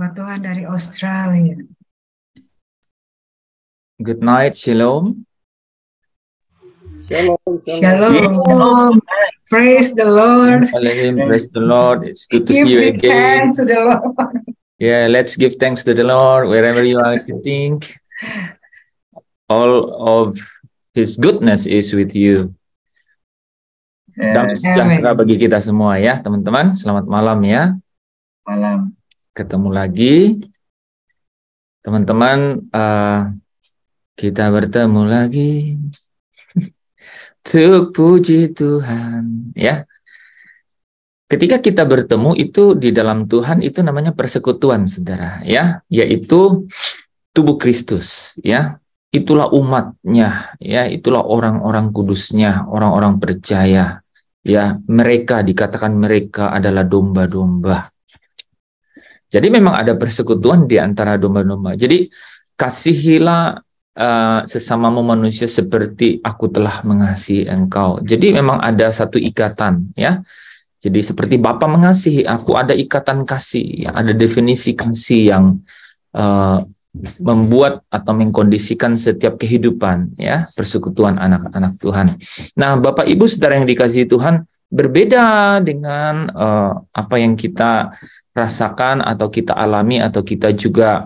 Buat Tuhan dari Australia. Good night, shalom. Shalom, Shalom. Praise the Lord. Praise the Lord. It's good to Give see you big again. thanks to the Lord. Yeah, let's give thanks to the Lord wherever you are sitting. All of His goodness is with you. Damai sejahtera bagi kita semua ya, teman-teman. Selamat malam ya. Malam. Ketemu lagi. Teman-teman, kita bertemu lagi. Untuk puji Tuhan ya. Ketika kita bertemu itu di dalam Tuhan itu namanya persekutuan, saudara ya, yaitu tubuh Kristus ya. Itulah umatnya ya, itulah orang-orang kudusnya, orang-orang percaya ya. Mereka dikatakan mereka adalah domba-domba. Jadi memang ada persekutuan di antara domba-domba. Jadi kasihilah sesamamu manusia seperti aku telah mengasihi engkau. Jadi memang ada satu ikatan ya. Jadi seperti Bapa mengasihi aku, ada ikatan kasih, ya, ada definisi kasih yang membuat atau mengkondisikan setiap kehidupan ya, persekutuan anak-anak Tuhan. Nah, Bapak Ibu Saudara yang dikasihi Tuhan, berbeda dengan apa yang kita rasakan atau kita alami atau kita juga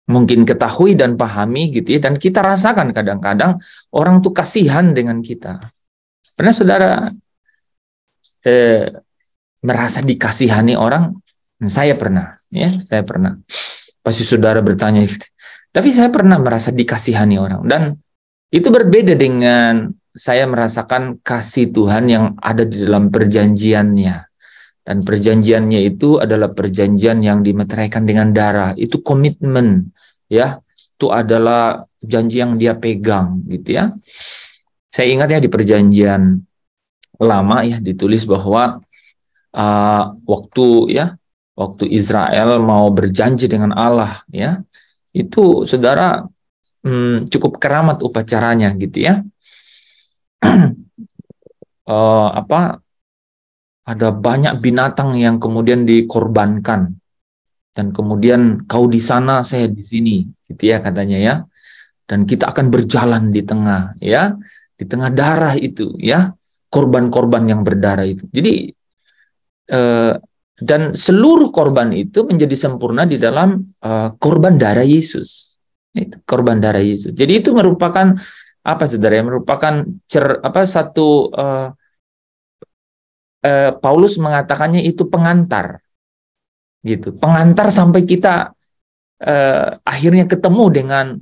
mungkin ketahui dan pahami gitu ya, dan kita rasakan kadang-kadang orang tuh kasihan dengan kita. Pernah saudara merasa dikasihani orang? Saya pernah ya, saya pernah. Pasti saudara bertanya gitu. Tapi saya pernah merasa dikasihani orang, dan itu berbeda dengan saya merasakan kasih Tuhan yang ada di dalam perjanjiannya. Dan perjanjiannya itu adalah perjanjian yang dimeteraikan dengan darah. Itu komitmen ya. Itu adalah janji yang dia pegang gitu ya. Saya ingat ya di perjanjian lama ya ditulis bahwa waktu Israel mau berjanji dengan Allah ya, itu saudara cukup keramat upacaranya gitu ya. Ada banyak binatang yang kemudian dikorbankan, dan kemudian kau di sana, saya di sini gitu ya katanya ya. Dan kita akan berjalan di tengah ya, di tengah darah itu ya, korban-korban yang berdarah itu. Jadi dan seluruh korban itu menjadi sempurna di dalam korban darah Yesus. Itu korban darah Yesus. Jadi itu merupakan apa saudara ya? Merupakan satu Paulus mengatakannya itu pengantar. Gitu. Pengantar sampai kita akhirnya ketemu dengan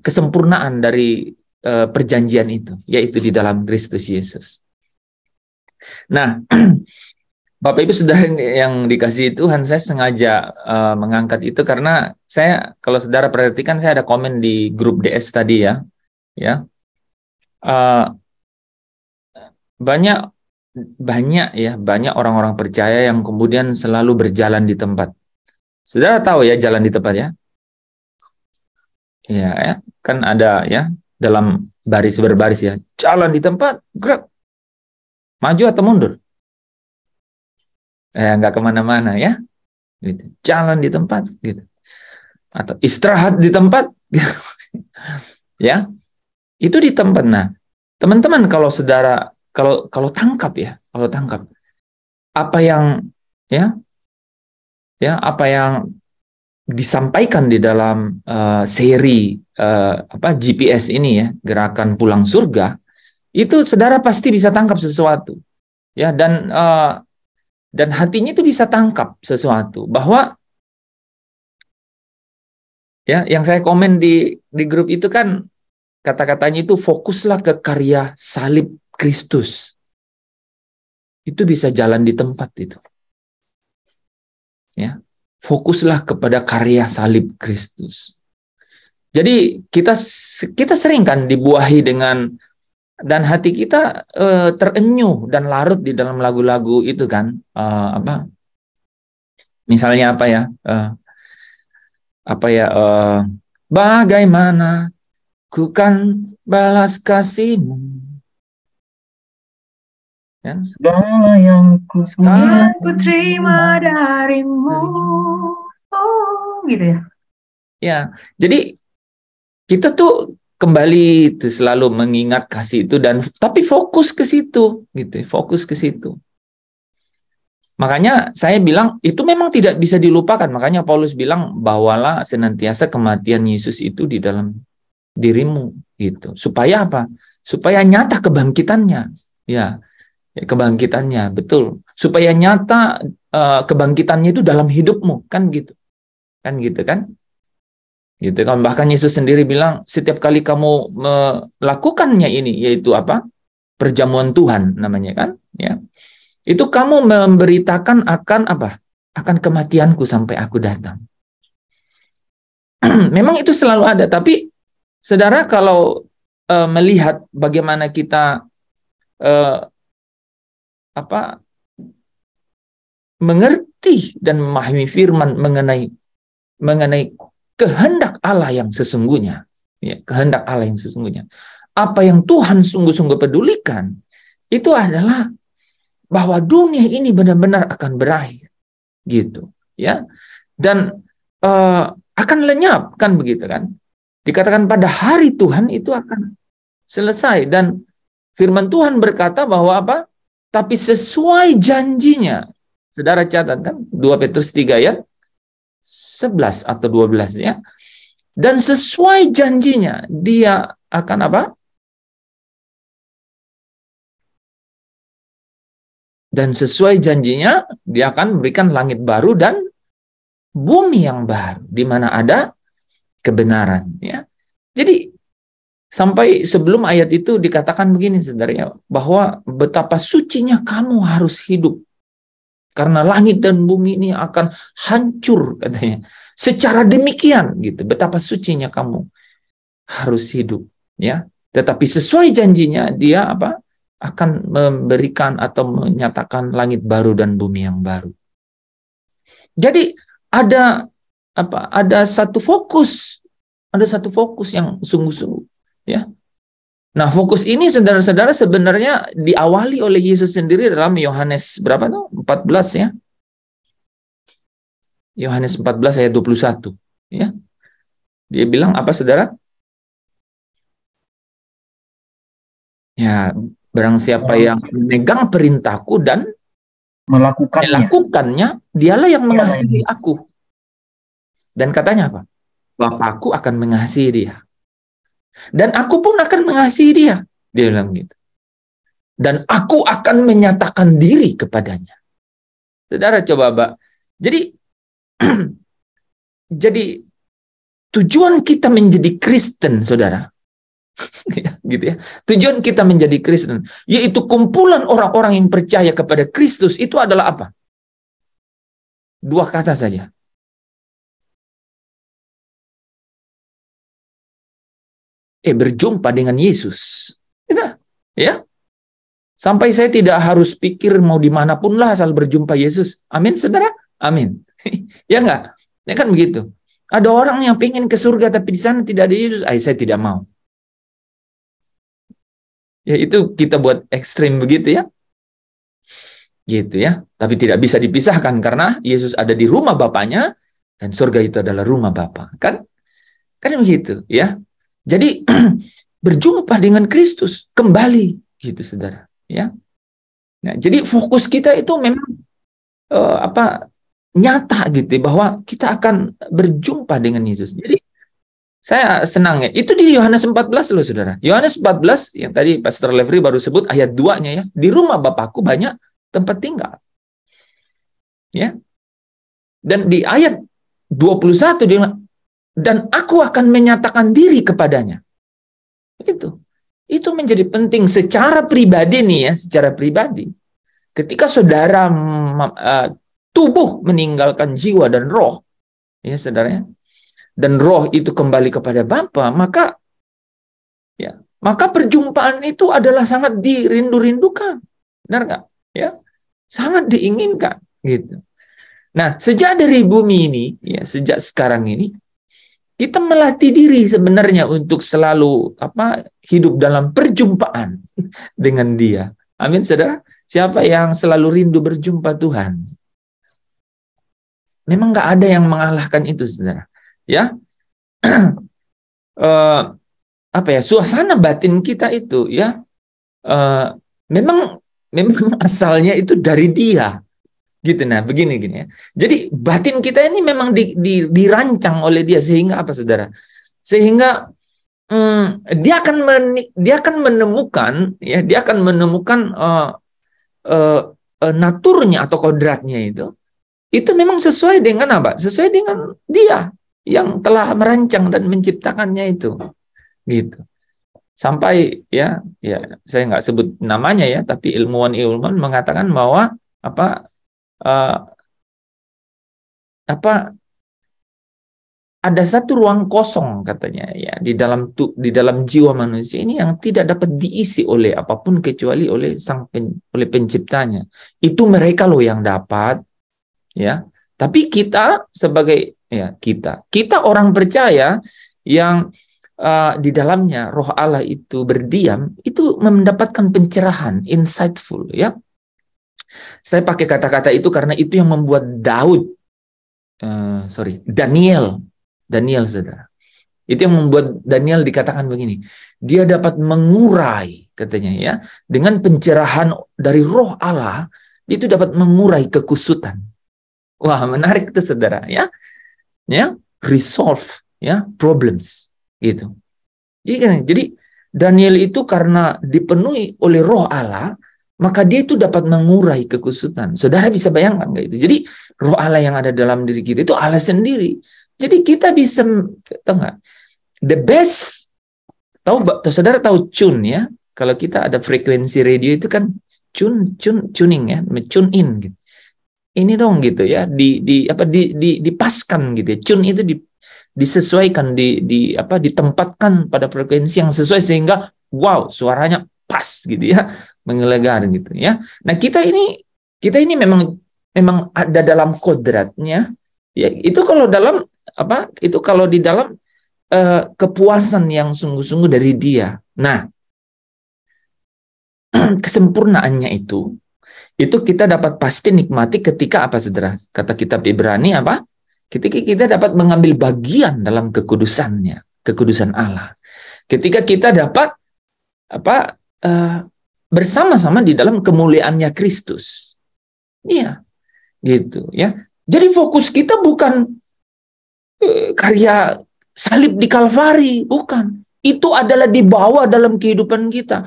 kesempurnaan dari perjanjian itu, yaitu di dalam Kristus Yesus. Nah, Bapak Ibu Saudara yang dikasihi Tuhan, saya sengaja mengangkat itu karena saya, kalau saudara perhatikan, saya ada komen di grup DS tadi ya, banyak orang-orang percaya yang kemudian selalu berjalan di tempat. Saudara tahu ya jalan di tempat ya? Ya, kan ada ya dalam baris berbaris ya, jalan di tempat, gerak, maju atau mundur. Nggak kemana-mana ya, gitu. Jalan di tempat gitu, atau istirahat di tempat gitu. Ya, itu di tempat. Nah, teman-teman, kalau saudara kalau tangkap apa yang apa yang disampaikan di dalam seri GPS ini ya, gerakan pulang surga, itu saudara pasti bisa tangkap sesuatu ya, dan hatinya itu bisa tangkap sesuatu bahwa ya, yang saya komen di grup itu kan kata-katanya itu fokuslah ke karya salib Kristus. Itu bisa jalan di tempat itu. Ya, fokuslah kepada karya salib Kristus. Jadi kita sering kan dibuahi dengan, dan hati kita terenyuh dan larut di dalam lagu-lagu itu kan, misalnya bagaimana ku kan balas kasihmu, kan? Segala yang ku Ku terima darimu, gitu ya. Ya, jadi kita tuh kembali itu selalu mengingat kasih itu dan tapi fokus ke situ gitu, fokus ke situ. Makanya saya bilang itu memang tidak bisa dilupakan. Makanya Paulus bilang bawalah senantiasa kematian Yesus itu di dalam dirimu gitu. Supaya apa? Supaya nyata kebangkitannya. Ya, kebangkitannya betul. Supaya nyata kebangkitannya itu dalam hidupmu kan gitu. Kan gitu kan? Gitu kan, bahkan Yesus sendiri bilang setiap kali kamu melakukannya ini, yaitu apa, perjamuan Tuhan namanya kan, ya, itu kamu memberitakan akan apa, akan kematianku sampai aku datang. Memang itu selalu ada, tapi saudara kalau melihat bagaimana kita apa, mengerti dan memahami firman mengenai kehendak Allah yang sesungguhnya, ya, kehendak Allah yang sesungguhnya. Apa yang Tuhan sungguh-sungguh pedulikan itu adalah bahwa dunia ini benar-benar akan berakhir, gitu, ya, dan akan lenyap, kan begitu kan? Dikatakan pada hari Tuhan itu akan selesai dan firman Tuhan berkata bahwa apa? Tapi sesuai janjinya, saudara catat kan 2 Petrus 3 ya. 11 atau 12 ya. Dan sesuai janjinya dia akan apa? Dan sesuai janjinya dia akan memberikan langit baru dan bumi yang baru di mana ada kebenaran ya. Jadi sampai sebelum ayat itu dikatakan begini saudara, bahwa betapa sucinya kamu harus hidup. Karena langit dan bumi ini akan hancur katanya. Secara demikian gitu, betapa sucinya kamu harus hidup ya. Tetapi sesuai janjinya dia apa? Akan memberikan atau menyatakan langit baru dan bumi yang baru. Jadi ada apa? Ada satu fokus yang sungguh-sungguh ya. Nah, fokus ini saudara-saudara sebenarnya diawali oleh Yesus sendiri dalam Yohanes berapa tuh? 14 ya. Yohanes 14 ayat 21 ya. Dia bilang apa saudara? Ya, barang siapa yang memegang perintahku dan melakukannya, dialah yang mengasihi aku. Dan katanya apa? Bapakku akan mengasihi dia. Dan aku pun akan mengasihi dia. Dia bilang gitu. Dan aku akan menyatakan diri kepadanya. Saudara coba, Mbak. Jadi tujuan kita menjadi Kristen, saudara. Gitu ya. Tujuan kita menjadi Kristen, yaitu kumpulan orang-orang yang percaya kepada Kristus itu adalah apa? 2 kata saja. Berjumpa dengan Yesus. Ya. Sampai saya tidak harus pikir mau dimanapun lah asal berjumpa Yesus. Amin, saudara? Amin. Ya enggak? Ya kan begitu. Ada orang yang pengen ke surga tapi di sana tidak ada Yesus. Saya tidak mau. Ya itu kita buat ekstrim begitu ya. Gitu ya. Tapi tidak bisa dipisahkan karena Yesus ada di rumah Bapaknya dan surga itu adalah rumah Bapa. Kan? Kan begitu ya. Jadi berjumpa dengan Kristus kembali gitu saudara ya. Nah, jadi fokus kita itu memang nyata gitu bahwa kita akan berjumpa dengan Yesus. Jadi saya senang ya. Itu di Yohanes 14 loh saudara. Yohanes 14 yang tadi Pastor Levri baru sebut ayat 2-nya ya. Di rumah Bapakku banyak tempat tinggal. Ya. Dan di ayat 21 dia bilang, dan aku akan menyatakan diri kepadanya. Itu menjadi penting secara pribadi nih ya, secara pribadi. Ketika saudara tubuh meninggalkan jiwa dan roh, ya saudara, dan roh itu kembali kepada Bapa, maka perjumpaan itu adalah sangat dirindu-rindukan, benar nggak? Ya, sangat diinginkan, gitu. Nah, sejak dari bumi ini, ya sejak sekarang ini, kita melatih diri sebenarnya untuk selalu hidup dalam perjumpaan dengan Dia. Amin, saudara. Siapa yang selalu rindu berjumpa Tuhan? memang nggak ada yang mengalahkan itu, saudara. Ya, apa ya, suasana batin kita itu ya memang asalnya itu dari Dia, gitu. Nah, begini gini ya. Jadi batin kita ini memang dirancang oleh Dia sehingga apa, saudara? Sehingga dia akan menemukan ya, dia akan menemukan naturnya atau kodratnya itu memang sesuai dengan apa? Sesuai dengan Dia yang telah merancang dan menciptakannya itu, gitu. Sampai ya saya nggak sebut namanya ya, tapi ilmuwan mengatakan bahwa apa ada satu ruang kosong, katanya ya, di dalam jiwa manusia ini yang tidak dapat diisi oleh apapun kecuali oleh oleh penciptanya. Itu mereka loh yang dapat, ya. Tapi kita sebagai kita orang percaya yang di dalamnya Roh Allah itu berdiam, itu mendapatkan pencerahan, insightful, ya. Saya pakai kata-kata itu karena itu yang membuat Daniel, saudara. Itu yang membuat Daniel dikatakan begini, dia dapat mengurai, katanya ya, dengan pencerahan dari Roh Allah, itu dapat mengurai kekusutan. Wah, menarik itu, saudara, ya. Ya, resolve ya problems, gitu. Jadi Daniel itu karena dipenuhi oleh Roh Allah, maka dia itu dapat mengurai kekusutan. Saudara bisa bayangkan nggak itu? Jadi Roh Allah yang ada dalam diri kita itu Allah sendiri. Jadi kita bisa, tahu nggak? The best, saudara tahu tune ya? Kalau kita ada frekuensi radio itu kan tuning ya, tune in gitu. Ini dong gitu ya, dipaskan gitu ya. Tune itu disesuaikan, ditempatkan pada frekuensi yang sesuai sehingga wow, suaranya pas gitu ya, menggelegar gitu ya. Nah, kita ini memang ada dalam kodratnya ya. Itu kalau di dalam kepuasan yang sungguh-sungguh dari Dia. Nah, kesempurnaannya itu kita dapat pasti nikmati ketika apa, saudara? Kata kitab Ibrani apa? Ketika kita dapat mengambil bagian dalam kekudusannya, kekudusan Allah. Ketika kita dapat bersama-sama di dalam kemuliaannya Kristus. Iya, gitu ya. Jadi fokus kita bukan karya salib di Kalvari, bukan. Itu adalah dibawa dalam kehidupan kita.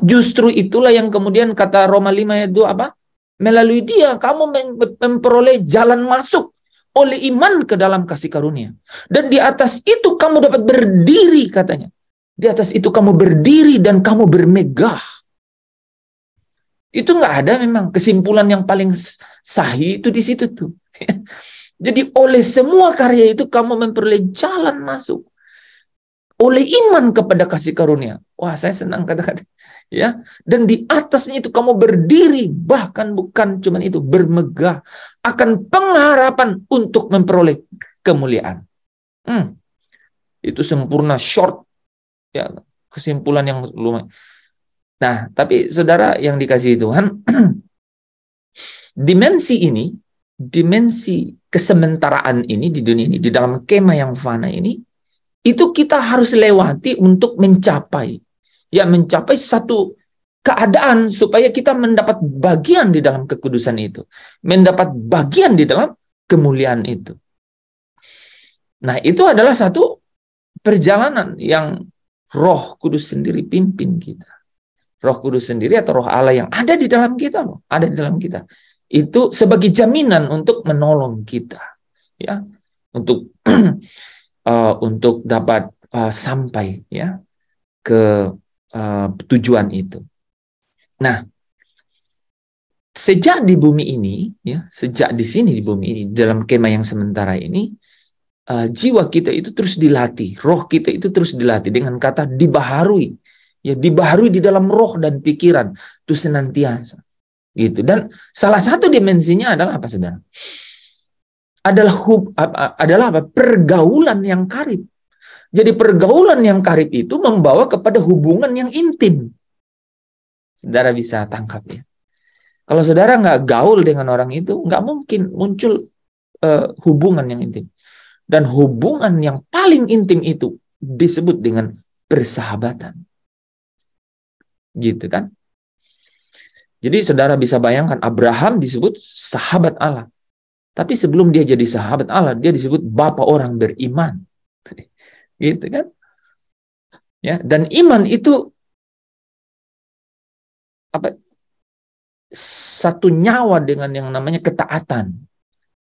Justru itulah yang kemudian kata Roma 5 ayat 2 apa? Melalui Dia kamu memperoleh jalan masuk oleh iman ke dalam kasih karunia. Dan di atas itu kamu dapat berdiri, katanya. Di atas itu kamu berdiri dan kamu bermegah. Itu nggak ada memang kesimpulan yang paling sahih itu di situ tuh. Jadi oleh semua karya itu kamu memperoleh jalan masuk oleh iman kepada kasih karunia. Wah, saya senang kata-kata ya. Dan di atasnya itu kamu berdiri, bahkan bukan cuma itu, bermegah akan pengharapan untuk memperoleh kemuliaan. Itu sempurna, short ya, kesimpulan yang lumayan. Nah, tapi saudara yang dikasihi Tuhan, dimensi kesementaraan ini di dunia ini, di dalam kemah yang fana ini, itu kita harus lewati untuk mencapai satu keadaan supaya kita mendapat bagian di dalam kekudusan itu, mendapat bagian di dalam kemuliaan itu. Nah, itu adalah satu perjalanan yang Roh Kudus sendiri pimpin kita. Roh Kudus sendiri atau Roh Allah yang ada di dalam kita loh, ada di dalam kita. Itu sebagai jaminan untuk menolong kita, ya, untuk untuk dapat sampai ya ke tujuan itu. Nah, sejak di bumi ini, ya, sejak di sini di bumi ini, dalam kemah yang sementara ini, jiwa kita itu terus dilatih, roh kita itu terus dilatih dengan kata dibaharui, ya, dibaharui di dalam roh dan pikiran itu senantiasa, gitu. Dan salah satu dimensinya adalah apa, saudara? Adalah pergaulan yang karib. Jadi pergaulan yang karib itu membawa kepada hubungan yang intim. Saudara bisa tangkap ya. Kalau saudara nggak gaul dengan orang itu, nggak mungkin muncul hubungan yang intim. Dan hubungan yang paling intim itu disebut dengan persahabatan. Gitu kan? Jadi saudara bisa bayangkan Abraham disebut sahabat Allah. Tapi sebelum dia jadi sahabat Allah, dia disebut bapa orang beriman. Gitu kan? Ya, dan iman itu apa? Satu nyawa dengan yang namanya ketaatan.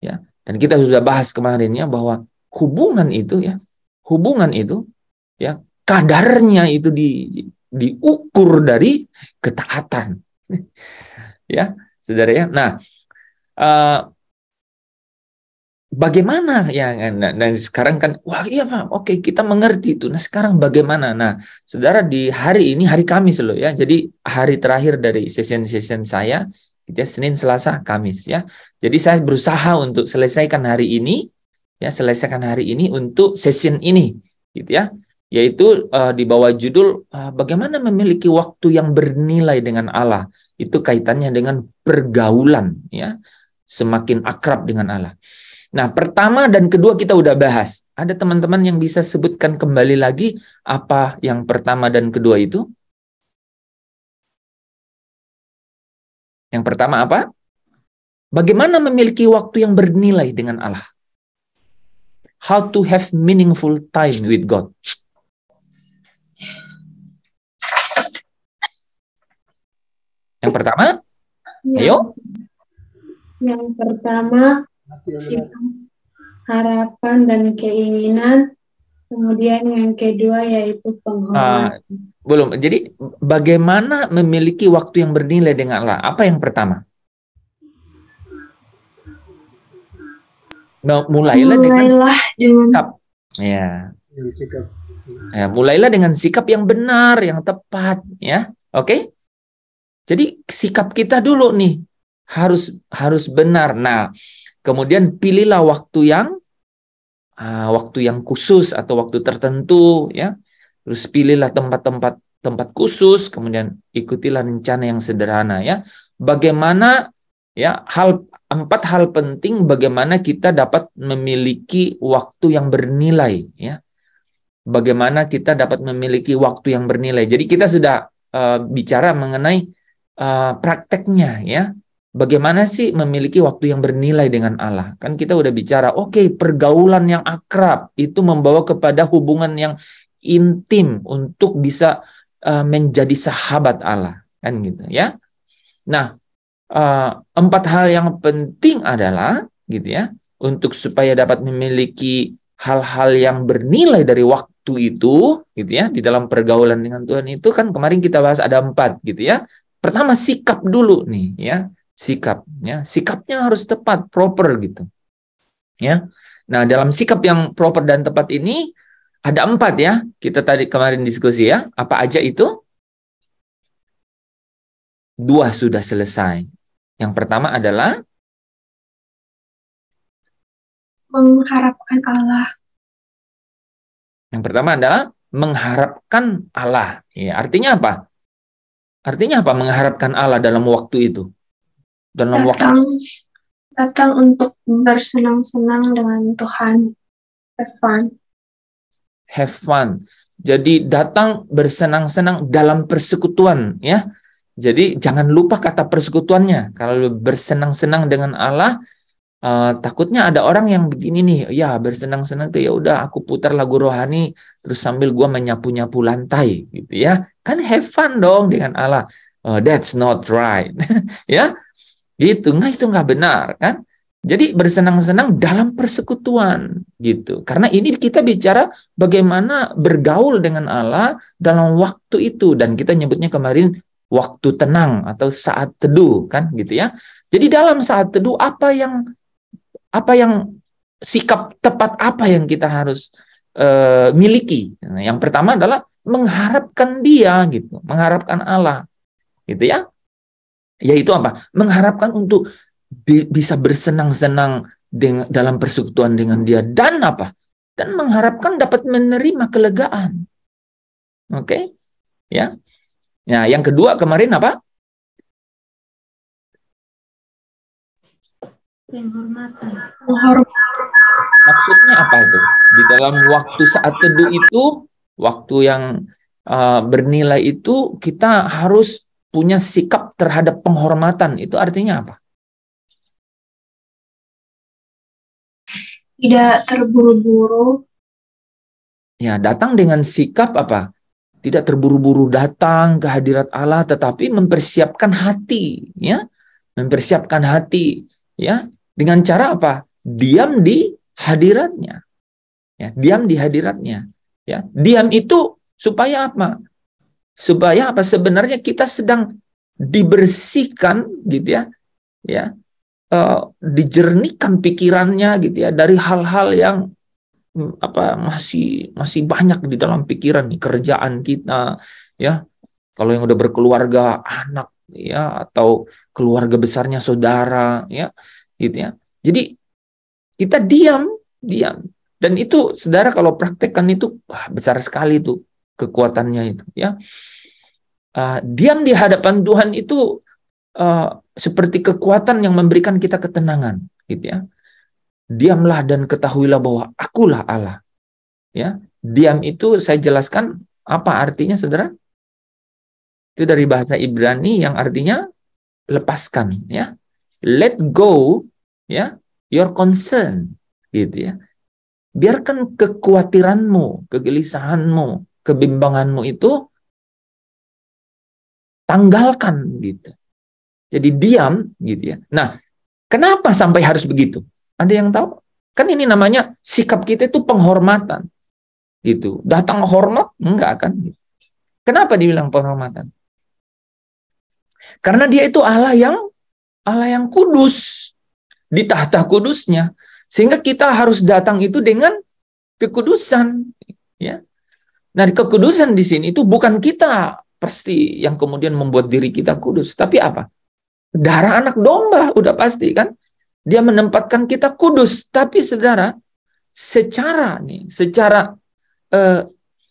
Ya. Dan kita sudah bahas kemarin ya bahwa hubungan itu ya kadarnya itu diukur dari ketaatan. Ya, saudara ya. Nah, bagaimana ya? Nah, sekarang kan, wah iya Pak, oke kita mengerti itu. Nah sekarang bagaimana? Nah, saudara di hari ini hari Kamis loh ya. Jadi hari terakhir dari session saya, ya, Senin, Selasa, Kamis ya. Jadi saya berusaha untuk selesaikan hari ini, ya selesaikan hari ini untuk session ini, gitu ya. Yaitu di bawah judul bagaimana memiliki waktu yang bernilai dengan Allah. Itu kaitannya dengan pergaulan, ya, semakin akrab dengan Allah. Nah, pertama dan kedua kita udah bahas. Ada teman-teman yang bisa sebutkan kembali lagi apa yang pertama dan kedua itu? Yang pertama apa? Bagaimana memiliki waktu yang bernilai dengan Allah? How to have meaningful time with God. Yang pertama? Ayo. Yang pertama, harapan dan keinginan. Kemudian yang kedua yaitu penghormatan. Belum. Jadi bagaimana memiliki waktu yang bernilai dengan Allah? Apa yang pertama? Mulailah dengan sikap. Ya. Ya, mulailah dengan sikap yang benar, yang tepat, ya. Oke? Jadi sikap kita dulu nih harus benar. Nah, kemudian pilihlah waktu yang khusus atau waktu tertentu, ya. Terus pilihlah tempat khusus, kemudian ikutilah rencana yang sederhana, ya. Bagaimana, ya, 4 hal penting bagaimana kita dapat memiliki waktu yang bernilai, ya. Bagaimana kita dapat memiliki waktu yang bernilai. Jadi kita sudah bicara mengenai prakteknya, ya. Bagaimana sih memiliki waktu yang bernilai dengan Allah? Kan kita udah bicara, oke, pergaulan yang akrab itu membawa kepada hubungan yang intim untuk bisa menjadi sahabat Allah, kan gitu, ya. Nah, 4 hal yang penting adalah, gitu ya, untuk supaya dapat memiliki hal-hal yang bernilai dari waktu itu, gitu ya, di dalam pergaulan dengan Tuhan itu kan kemarin kita bahas ada 4, gitu ya. Pertama sikap dulu nih, ya. Sikapnya harus tepat, proper gitu, ya. Nah, dalam sikap yang proper dan tepat ini ada 4 ya. Kita tadi kemarin diskusi ya. Apa aja itu? 2 sudah selesai. Yang pertama adalah mengharapkan Allah. Yang pertama adalah mengharapkan Allah. Ya, artinya apa? Artinya apa mengharapkan Allah dalam waktu itu? Datang untuk bersenang-senang dengan Tuhan. Have fun. Have fun. Jadi datang bersenang-senang dalam persekutuan, ya. Jadi jangan lupa kata persekutuannya. Kalau bersenang-senang dengan Allah, takutnya ada orang yang begini nih, ya bersenang-senang tuh ya udah aku putar lagu rohani terus sambil gua menyapu-nyapu lantai, gitu ya. Kan have fun dong dengan Allah. That's not right, ya. Gitu, itu nggak benar kan? Jadi bersenang-senang dalam persekutuan gitu. Karena ini kita bicara bagaimana bergaul dengan Allah dalam waktu itu dan kita nyebutnya kemarin waktu tenang atau saat teduh kan gitu ya. Jadi dalam saat teduh apa yang sikap tepat apa yang kita harus miliki. Nah, yang pertama adalah mengharapkan Dia gitu, mengharapkan Allah gitu ya. Yaitu apa? Mengharapkan untuk bisa bersenang-senang dalam persekutuan dengan Dia dan apa? Dan mengharapkan dapat menerima kelegaan. Oke? Ya. Nah, yang kedua kemarin apa? Penghormatan. Maksudnya apa itu? Di dalam waktu saat teduh itu, waktu yang bernilai itu, kita harus punya sikap terhadap penghormatan. Itu artinya apa? Tidak terburu-buru. Ya, datang dengan sikap apa? Tidak terburu-buru datang ke hadirat Allah, tetapi mempersiapkan hati, ya, mempersiapkan hati, ya, dengan cara apa? Diam di hadiratnya, ya, diam di hadiratnya, ya, diam itu supaya apa? Supaya apa? Sebenarnya kita sedang dibersihkan, gitu ya, ya, dijernihkan pikirannya, gitu ya, dari hal-hal yang apa masih banyak di dalam pikiran nih, kerjaan kita, ya, kalau yang udah berkeluarga, anak, ya, atau keluarga besarnya saudara, ya, gitu ya. Jadi kita diam, dan itu saudara kalau praktekkan itu besar sekali itu kekuatannya itu, ya. Diam di hadapan Tuhan itu seperti kekuatan yang memberikan kita ketenangan, gitu ya. Diamlah dan ketahuilah bahwa akulah Allah. Ya, diam itu saya jelaskan apa artinya, saudara? Itu dari bahasa Ibrani yang artinya lepaskan, ya. Let go, ya, your concern, gitu ya. Biarkan kekhawatiranmu, kegelisahanmu, kebimbanganmu itu tanggalkan, gitu. Jadi diam, gitu ya. Nah, kenapa sampai harus begitu? Ada yang tahu? Kan ini namanya sikap kita itu penghormatan. Gitu. Datang hormat? Enggak kan? Kenapa dibilang penghormatan? Karena dia itu Allah yang kudus. Di tahta kudusnya. Sehingga kita harus datang itu dengan kekudusan. Ya. Nah, kekudusan di sini itu bukan kita pasti yang kemudian membuat diri kita kudus. Tapi apa? Darah anak domba, udah pasti kan? Dia menempatkan kita kudus. Tapi saudara, secara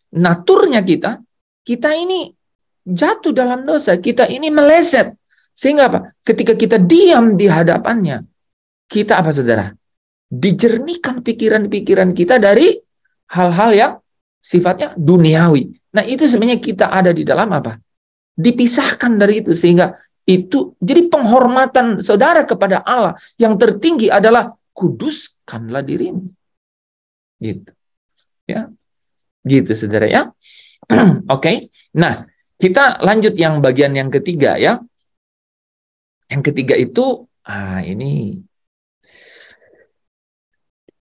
naturnya kita ini jatuh dalam dosa, kita ini meleset. Sehingga apa? Ketika kita diam di hadapannya, kita apa, saudara? Dijernihkan pikiran-pikiran kita dari hal-hal yang sifatnya duniawi. Nah, itu sebenarnya kita ada di dalam apa? Dipisahkan dari itu, sehingga itu jadi penghormatan saudara kepada Allah yang tertinggi adalah kuduskanlah dirimu. Gitu. Ya. Gitu, saudara, ya. Oke. Nah, kita lanjut yang bagian yang ketiga, ya. Yang ketiga itu ini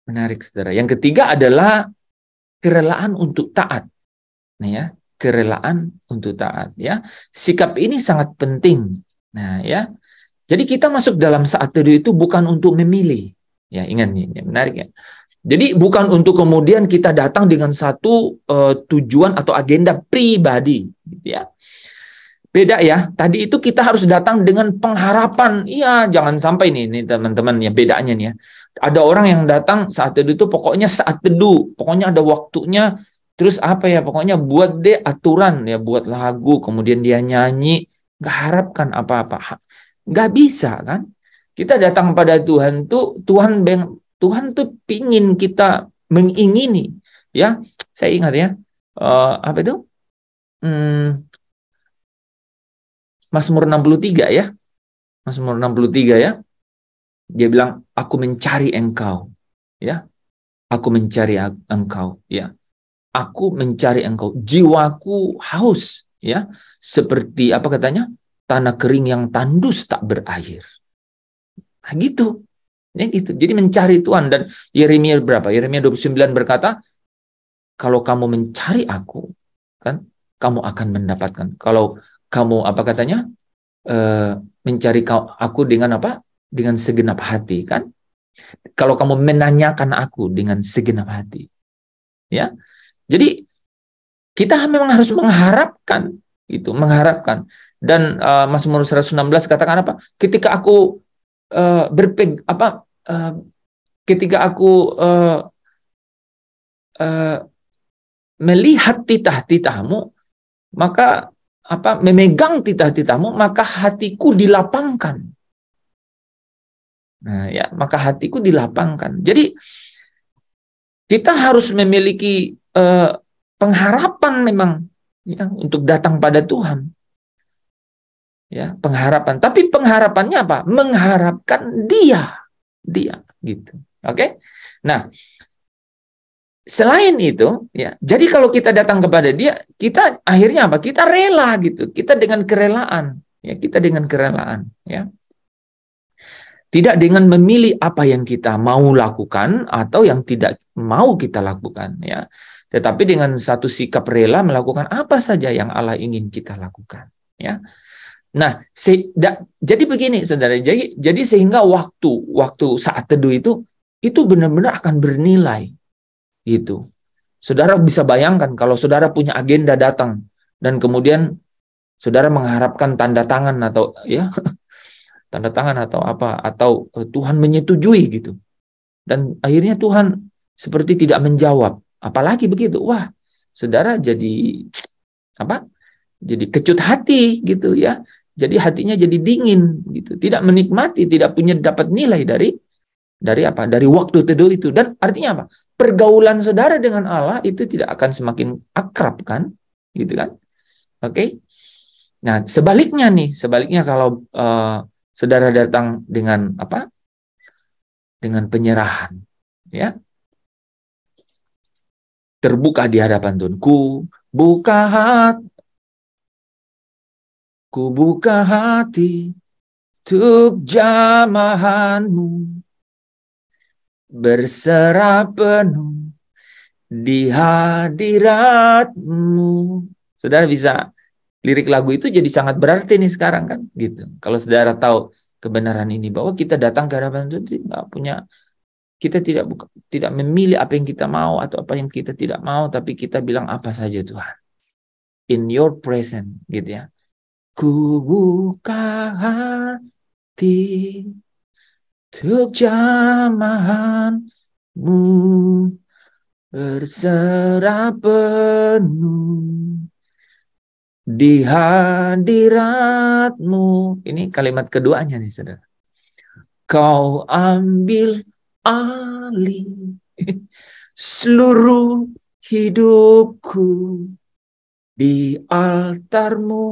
menarik, saudara. Yang ketiga adalah kerelaan untuk taat. Nah, ya, kerelaan untuk taat, ya. Sikap ini sangat penting. Nah, ya. Jadi kita masuk dalam saat teduh itu bukan untuk memilih. Ya, ingat nih, menarik ya. Jadi bukan untuk kemudian kita datang dengan satu tujuan atau agenda pribadi, gitu ya. Beda ya. Tadi itu kita harus datang dengan pengharapan. Iya, jangan sampai nih teman-teman, ya, bedanya nih ya. Ada orang yang datang saat teduh itu pokoknya saat teduh, pokoknya ada waktunya. Terus apa ya? Pokoknya buat deh aturan ya, buat lagu, kemudian dia nyanyi, nggak harapkan apa-apa. Nggak bisa kan? Kita datang pada Tuhan tuh, Tuhan tuh pingin kita mengingini, ya. Saya ingat ya, apa itu? Mazmur 63 ya. Mazmur 63 ya. Dia bilang, aku mencari engkau, ya. Aku mencari engkau, ya. Aku mencari engkau, jiwaku haus, ya. Seperti apa katanya? Tanah kering yang tandus tak berair. Nah, gitu. Ya gitu. Jadi mencari Tuhan. Dan Yeremia berapa? Yeremia 29 berkata, kalau kamu mencari aku, kan, kamu akan mendapatkan. Kalau kamu apa katanya? Mencari aku dengan apa? Dengan segenap hati, kan? Kalau kamu menanyakan aku dengan segenap hati. Ya. Jadi kita memang harus mengharapkan itu, mengharapkan. Dan Mazmur 116 katakan apa? Ketika aku ketika aku melihat titah-titahmu, maka memegang titah-titahmu, maka hatiku dilapangkan. Nah, ya, maka hatiku dilapangkan. Jadi kita harus memiliki pengharapan memang ya untuk datang pada Tuhan. Ya, pengharapan. Tapi pengharapannya apa? Mengharapkan Dia gitu. Oke? Nah, selain itu, ya, jadi kalau kita datang kepada Dia, kita akhirnya apa? Kita rela gitu. Kita dengan kerelaan, ya, kita dengan kerelaan, ya. Tidak dengan memilih apa yang kita mau lakukan atau yang tidak mau kita lakukan, ya. Tetapi dengan satu sikap rela melakukan apa saja yang Allah ingin kita lakukan, ya. Nah, jadi begini, saudara. Jadi sehingga waktu saat teduh itu benar-benar akan bernilai, gitu. Saudara bisa bayangkan kalau saudara punya agenda datang dan kemudian saudara mengharapkan tanda tangan atau ya tanda tangan atau apa, atau Tuhan menyetujui gitu. Dan akhirnya Tuhan seperti tidak menjawab. Apalagi begitu. Wah, saudara jadi apa? Jadi kecut hati gitu ya. Jadi hatinya jadi dingin gitu. Tidak menikmati, tidak punya dapat nilai dari apa? Dari waktu teduh itu. Dan artinya apa? Pergaulan saudara dengan Allah itu tidak akan semakin akrab kan? Gitu kan? Oke. Nah, sebaliknya kalau saudara datang dengan apa? Dengan penyerahan, ya. Terbuka di hadapan Tuhan. Ku buka hati untuk jamahanmu, berserah penuh di hadiratmu. Saudara bisa lirik lagu itu jadi sangat berarti nih sekarang kan, gitu. Kalau saudara tahu kebenaran ini bahwa kita datang ke hadapan Tuhan kita tidak memilih apa yang kita mau atau apa yang kita tidak mau, tapi kita bilang apa saja Tuhan. In your presence, gitu ya. Ku buka hati untuk jamahanmu, berserah penuh di hadiratmu. Ini kalimat keduanya nih, saudara. Kau ambil alih seluruh hidupku di altarmu,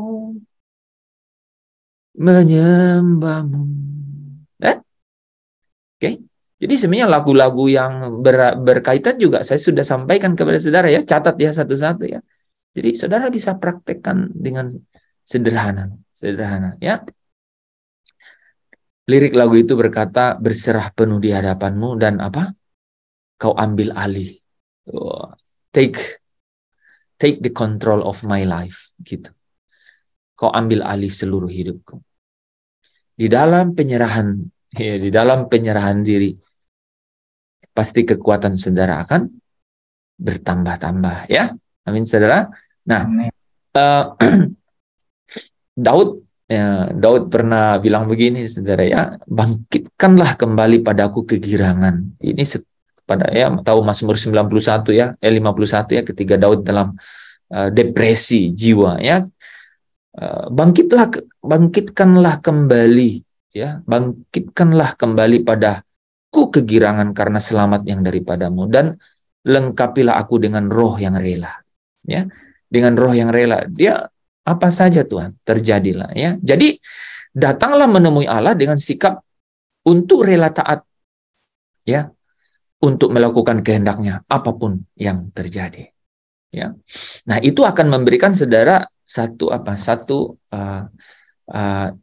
menyembahmu. Oke. Jadi sebenarnya lagu-lagu yang berkaitan juga saya sudah sampaikan kepada saudara ya. Catat ya satu-satu ya. Jadi saudara bisa praktekkan dengan sederhana ya. Lirik lagu itu berkata, berserah penuh di hadapanmu dan apa? Kau ambil alih. Take the control of my life, gitu. Kau ambil alih seluruh hidupku. Di dalam penyerahan diri, pasti kekuatan saudara akan bertambah-tambah ya. Amin, saudara. Nah, Daud pernah bilang begini, saudara ya, bangkitkanlah kembali padaku kegirangan. Ini pada ya tahu Mazmur 91 ya, 51 ya, ketika Daud dalam depresi jiwa ya. Bangkitkanlah kembali ya, bangkitkanlah kembali padaku kegirangan karena selamat yang daripadamu, dan lengkapilah aku dengan roh yang rela. Ya, dengan roh yang rela. Dia apa saja Tuhan, terjadilah ya. Jadi datanglah menemui Allah dengan sikap untuk rela taat ya, untuk melakukan kehendaknya apapun yang terjadi ya. Nah, itu akan memberikan saudara satu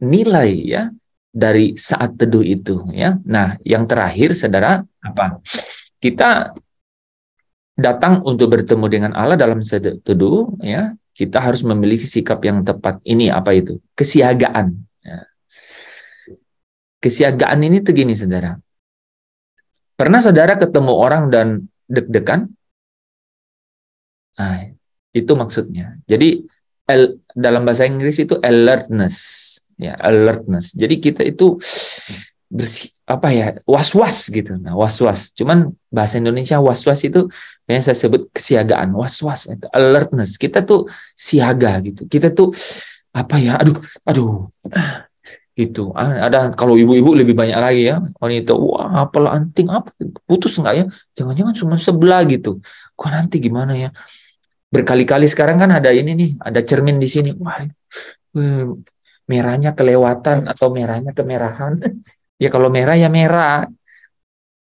nilai ya dari saat teduh itu ya. Nah, yang terakhir saudara apa? Kita datang untuk bertemu dengan Allah dalam teduh ya. Kita harus memiliki sikap yang tepat. Ini apa itu? Kesiagaan. Ya. Kesiagaan ini tuh gini, saudara. Pernah saudara ketemu orang dan deg-degan? Nah, itu maksudnya. Jadi dalam bahasa Inggris itu alertness, ya, alertness. Jadi kita itu was-was gitu. Nah, was-was. Cuman bahasa Indonesia was-was itu yang saya sebut kesiagaan. Was-was itu alertness. Kita tuh siaga gitu. Kita tuh aduh. Gitu. Ada kalau ibu-ibu lebih banyak lagi ya. Wanita, wah apel anting apa putus nggak ya? Jangan-jangan cuma sebelah gitu. Kok nanti gimana ya? Berkali-kali sekarang kan ada ini nih, ada cermin di sini. Wah, merahnya kelewatan atau merahnya kemerahan. Ya kalau merah ya merah.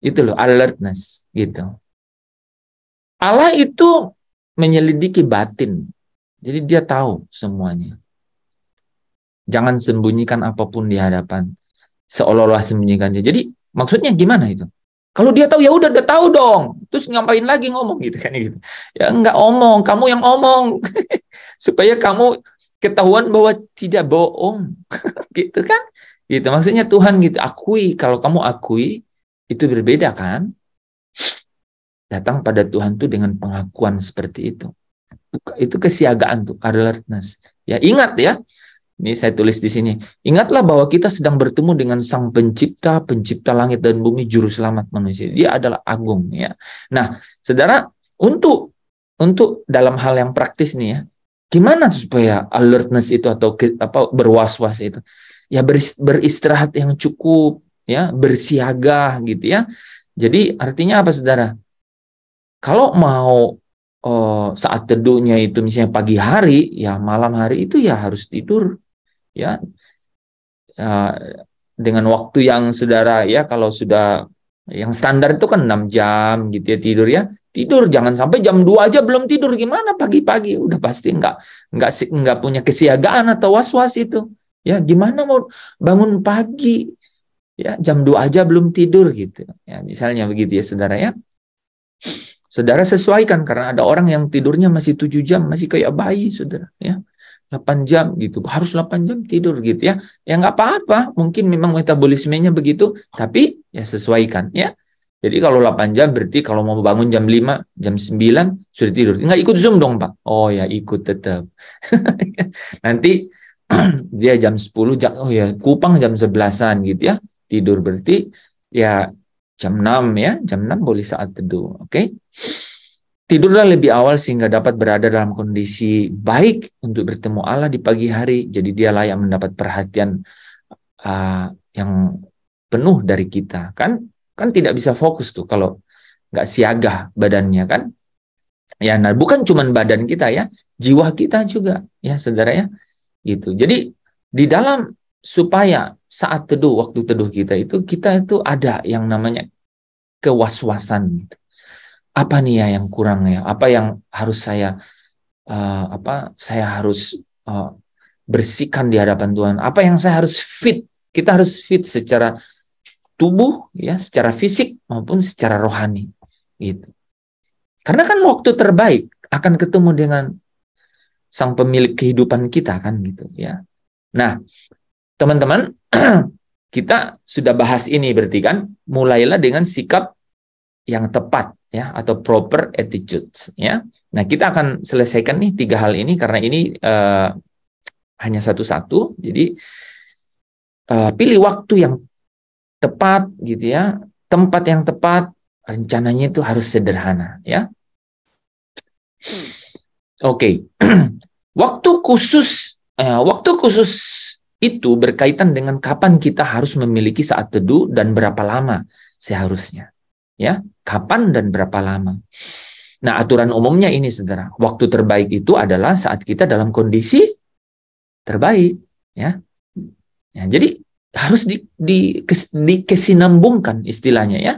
Itu loh alertness gitu. Allah itu menyelidiki batin. Jadi dia tahu semuanya. Jangan sembunyikan apapun di hadapan. Seolah-olah sembunyikannya. Jadi maksudnya gimana itu? Kalau dia tahu ya udah tahu dong. Terus ngapain lagi ngomong gitu kan gitu. Ya enggak omong, kamu yang omong. Supaya kamu ketahuan bahwa tidak bohong. Gitu kan? Gitu. Maksudnya Tuhan gitu akui, kalau kamu akui itu berbeda kan? Datang pada Tuhan tuh dengan pengakuan seperti itu. Itu kesiagaan tuh, alertness. Ya ingat ya, ini saya tulis di sini. Ingatlah bahwa kita sedang bertemu dengan Sang Pencipta, Pencipta langit dan bumi, Juru Selamat manusia. Dia adalah agung ya. Nah, saudara, untuk dalam hal yang praktis nih ya, gimana supaya alertness itu atau berwas-was itu? Ya beristirahat yang cukup, ya bersiaga gitu ya. Jadi artinya apa saudara? Kalau mau saat teduhnya itu misalnya pagi hari, ya malam hari itu ya harus tidur ya dengan waktu yang saudara ya kalau sudah yang standar itu kan 6 jam gitu ya tidur jangan sampai jam 2 aja belum tidur gimana pagi-pagi udah pasti enggak punya kesiagaan atau was-was itu ya gimana mau bangun pagi ya jam 2 aja belum tidur gitu ya misalnya begitu ya saudara ya. Saudara sesuaikan karena ada orang yang tidurnya masih 7 jam, masih kayak bayi, saudara. Ya, 8 jam gitu, harus 8 jam tidur gitu ya. Ya nggak apa-apa, mungkin memang metabolismenya begitu, tapi ya sesuaikan ya. Jadi kalau 8 jam berarti kalau mau bangun jam 5, jam 9 sudah tidur. Nggak ikut Zoom dong, Pak? Oh ya ikut tetap. Nanti dia jam 10, oh ya Kupang jam 11-an gitu ya. Tidur berarti ya jam 6 ya, jam 6 boleh saat teduh, oke? Tidurlah lebih awal sehingga dapat berada dalam kondisi baik untuk bertemu Allah di pagi hari, jadi dia layak mendapat perhatian yang penuh dari kita. Kan tidak bisa fokus tuh kalau nggak siaga badannya kan? Ya, nah bukan cuma badan kita ya, jiwa kita juga ya, saudara ya, gitu. Jadi di dalam supaya saat teduh, waktu teduh kita itu ada yang namanya kewaswasan gitu. Apa nih ya yang kurang ya? Apa yang harus saya saya harus bersihkan di hadapan Tuhan? Apa yang saya harus fit? Kita harus fit secara tubuh ya, secara fisik maupun secara rohani gitu. Karena kan waktu terbaik akan ketemu dengan Sang Pemilik kehidupan kita kan gitu ya. Nah, teman-teman, kita sudah bahas ini berarti kan, mulailah dengan sikap yang tepat ya atau proper attitudes ya. Nah, kita akan selesaikan nih 3 hal ini karena ini hanya satu-satu. Jadi pilih waktu yang tepat gitu ya, tempat yang tepat, rencananya itu harus sederhana ya. Oke. Waktu khusus itu berkaitan dengan kapan kita harus memiliki saat teduh dan berapa lama seharusnya. Ya, kapan dan berapa lama. Nah, aturan umumnya ini saudara, waktu terbaik itu adalah saat kita dalam kondisi terbaik, ya. Ya, jadi harus dikesinambungkan istilahnya ya.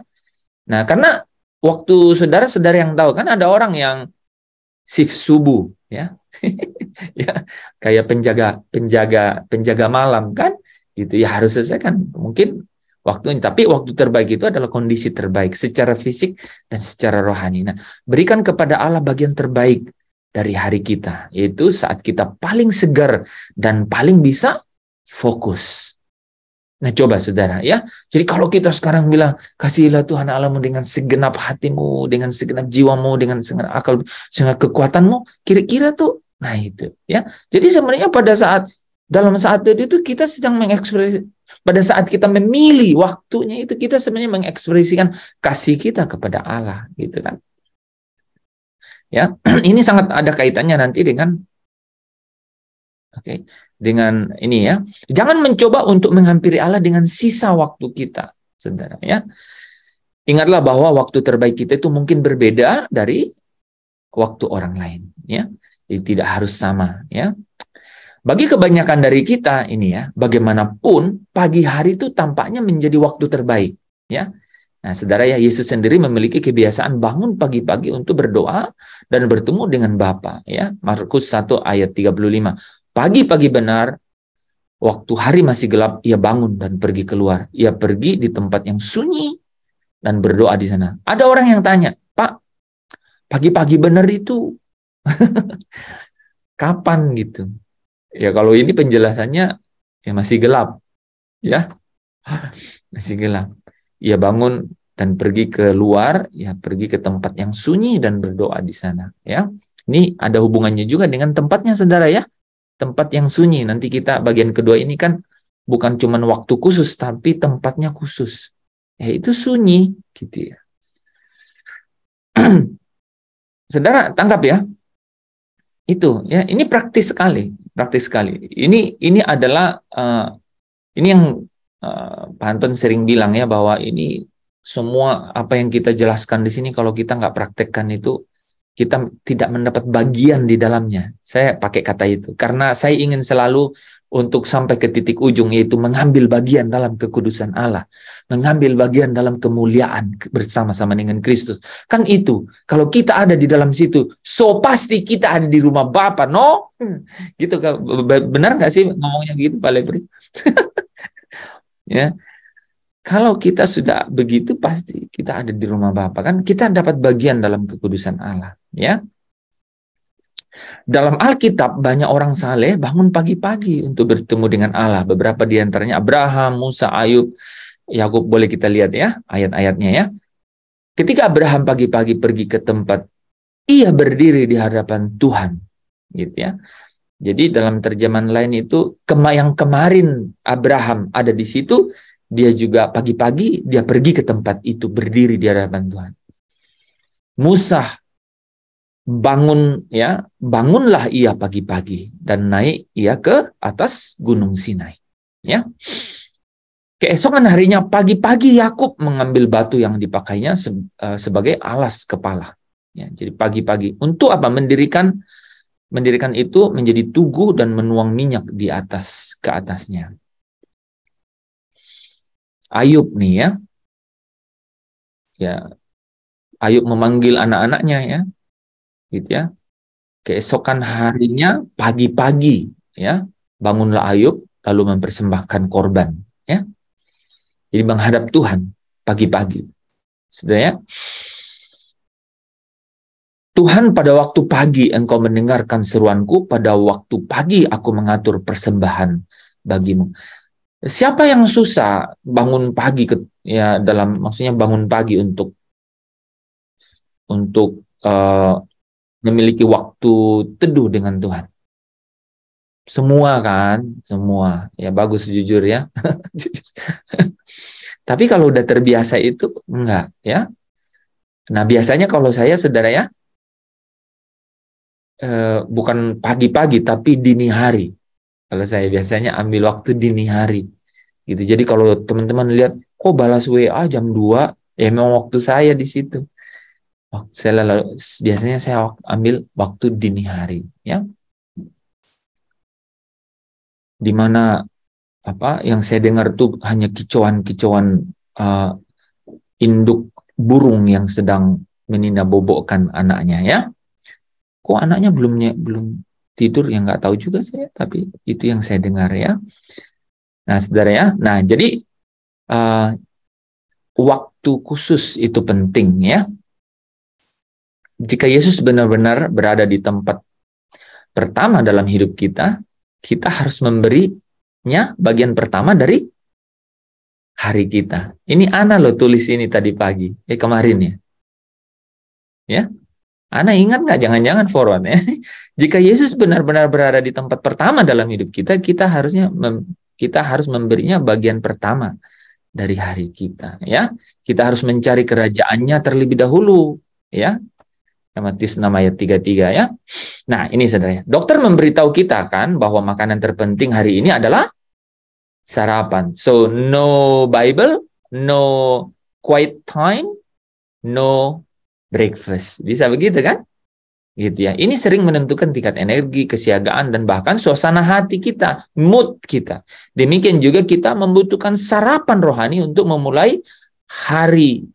Nah, karena waktu saudara-saudara yang tahu kan ada orang yang shift subuh, ya. Ya, kayak penjaga malam kan, gitu ya harus selesai kan. Mungkin waktunya, tapi waktu terbaik itu adalah kondisi terbaik secara fisik dan secara rohani. Nah, berikan kepada Allah bagian terbaik dari hari kita, yaitu saat kita paling segar dan paling bisa fokus. Nah, coba saudara ya. Jadi kalau kita sekarang bilang, kasihilah Tuhan Allahmu dengan segenap hatimu, dengan segenap jiwamu, dengan segenap akal, segenap kekuatanmu, kira-kira tuh, nah itu ya. Jadi sebenarnya dalam saat itu kita sedang mengekspresi, pada saat kita memilih waktunya itu kita sebenarnya mengekspresikan kasih kita kepada Allah, gitu kan? Ya, ini sangat ada kaitannya nanti dengan dengan ini ya. Jangan mencoba untuk menghampiri Allah dengan sisa waktu kita, saudara ya. Ingatlah bahwa waktu terbaik kita itu mungkin berbeda dari waktu orang lain ya. Jadi tidak harus sama ya. Bagi kebanyakan dari kita ini ya, bagaimanapun pagi hari itu tampaknya menjadi waktu terbaik ya. Nah, saudara ya, Yesus sendiri memiliki kebiasaan bangun pagi-pagi untuk berdoa dan bertemu dengan Bapa ya. Markus 1 ayat 35. Pagi-pagi benar, waktu hari masih gelap, ia bangun dan pergi keluar. Ia pergi di tempat yang sunyi dan berdoa di sana. Ada orang yang tanya, "Pak, pagi-pagi benar itu kapan gitu?" Ya kalau ini penjelasannya ya masih gelap. Ya. Masih gelap. Ia bangun dan pergi keluar, ya pergi ke tempat yang sunyi dan berdoa di sana, ya. Ini ada hubungannya juga dengan tempatnya, saudara ya. Tempat yang sunyi. Nanti kita bagian kedua ini kan bukan cuma waktu khusus, tapi tempatnya khusus. Ya itu sunyi, gitu ya. Saudara tangkap ya. Itu ya, ini praktis sekali, praktis sekali. Ini adalah ini yang Pak Anton sering bilang ya, bahwa ini semua apa yang kita jelaskan di sini kalau kita nggak praktekkan itu kita tidak mendapat bagian di dalamnya. Saya pakai kata itu karena saya ingin selalu untuk sampai ke titik ujung, yaitu mengambil bagian dalam kekudusan Allah, mengambil bagian dalam kemuliaan bersama-sama dengan Kristus. Kan itu, kalau kita ada di dalam situ, so pasti kita ada di rumah Bapa, no? Gitu, benar nggak sih ngomongnya gitu, Pak Lepri? Ya, kalau kita sudah begitu pasti kita ada di rumah Bapa, kan kita dapat bagian dalam kekudusan Allah, ya. Dalam Alkitab banyak orang saleh bangun pagi-pagi untuk bertemu dengan Allah. Beberapa di antaranya Abraham, Musa, Ayub, Yakub, boleh kita lihat ya ayat-ayatnya ya. Ketika Abraham pagi-pagi pergi ke tempat, ia berdiri di hadapan Tuhan, gitu ya. Jadi dalam terjemahan lain itu yang kemarin Abraham ada di situ, dia juga pagi-pagi dia pergi ke tempat itu, berdiri di hadapan Tuhan. Musa bangun ya, bangunlah ia pagi-pagi dan naik ia ke atas Gunung Sinai. Ya. Keesokan harinya pagi-pagi Yakub mengambil batu yang dipakainya sebagai alas kepala. Ya, jadi pagi-pagi untuk apa? Mendirikan itu menjadi tugu dan menuang minyak di atas ke atasnya. Ayub nih ya. Ya. Ayub memanggil anak-anaknya ya. Gitu ya. Keesokan harinya pagi-pagi ya, bangunlah Ayub lalu mempersembahkan korban ya. Jadi menghadap Tuhan pagi-pagi. Saudara ya. Tuhan, pada waktu pagi engkau mendengarkan seruanku, pada waktu pagi aku mengatur persembahan bagimu. Siapa yang susah bangun pagi ya, dalam maksudnya bangun pagi untuk memiliki waktu teduh dengan Tuhan? Semua kan, semua. Ya bagus jujur ya. Tapi kalau udah terbiasa itu enggak ya. Nah, biasanya kalau saya, saudara ya, bukan pagi-pagi tapi dini hari. Kalau saya biasanya ambil waktu dini hari. Gitu. Jadi kalau teman-teman lihat kok balas WA jam 2, ya memang waktu saya di situ. Biasanya saya ambil waktu dini hari, ya. Di mana apa yang saya dengar tuh hanya kicauan-kicauan induk burung yang sedang meninabobokkan anaknya, ya. Kok anaknya belum tidur, ya nggak tahu juga saya, tapi itu yang saya dengar ya. Nah, saudara ya, nah jadi waktu khusus itu penting ya. Jika Yesus benar-benar berada di tempat pertama dalam hidup kita, kita harus memberinya bagian pertama dari hari kita. Ini Ana loh tulis ini tadi pagi, kemarin ya. Ya, Ana ingat nggak? Jangan-jangan forward ya. Jika Yesus benar-benar berada di tempat pertama dalam hidup kita, kita harus memberinya bagian pertama dari hari kita. Ya, kita harus mencari kerajaannya terlebih dahulu. Ya, Matius 6 ayat 33 ya. Nah, ini saudara. Dokter memberitahu kita kan bahwa makanan terpenting hari ini adalah sarapan. So, no Bible, no quiet time, no breakfast. Bisa begitu kan? Gitu ya. Ini sering menentukan tingkat energi, kesiagaan, dan bahkan suasana hati kita, mood kita. Demikian juga kita membutuhkan sarapan rohani untuk memulai hari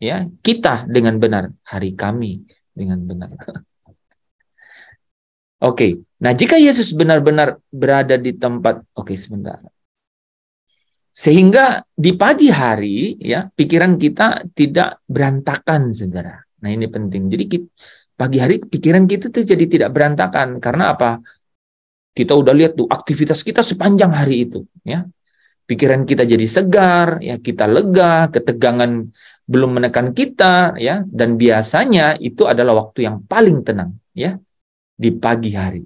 ya kita dengan benar, hari kami dengan benar. Oke. Nah, jika Yesus benar-benar berada di tempat, sebentar. Sehingga di pagi hari ya pikiran kita tidak berantakan, saudara. Nah, ini penting. Jadi pagi hari pikiran kita tuh jadi tidak berantakan. Karena apa? Kita udah lihat tuh aktivitas kita sepanjang hari itu, ya. Pikiran kita jadi segar, ya, kita lega, ketegangan belum menekan kita, ya, dan biasanya itu adalah waktu yang paling tenang, ya, di pagi hari.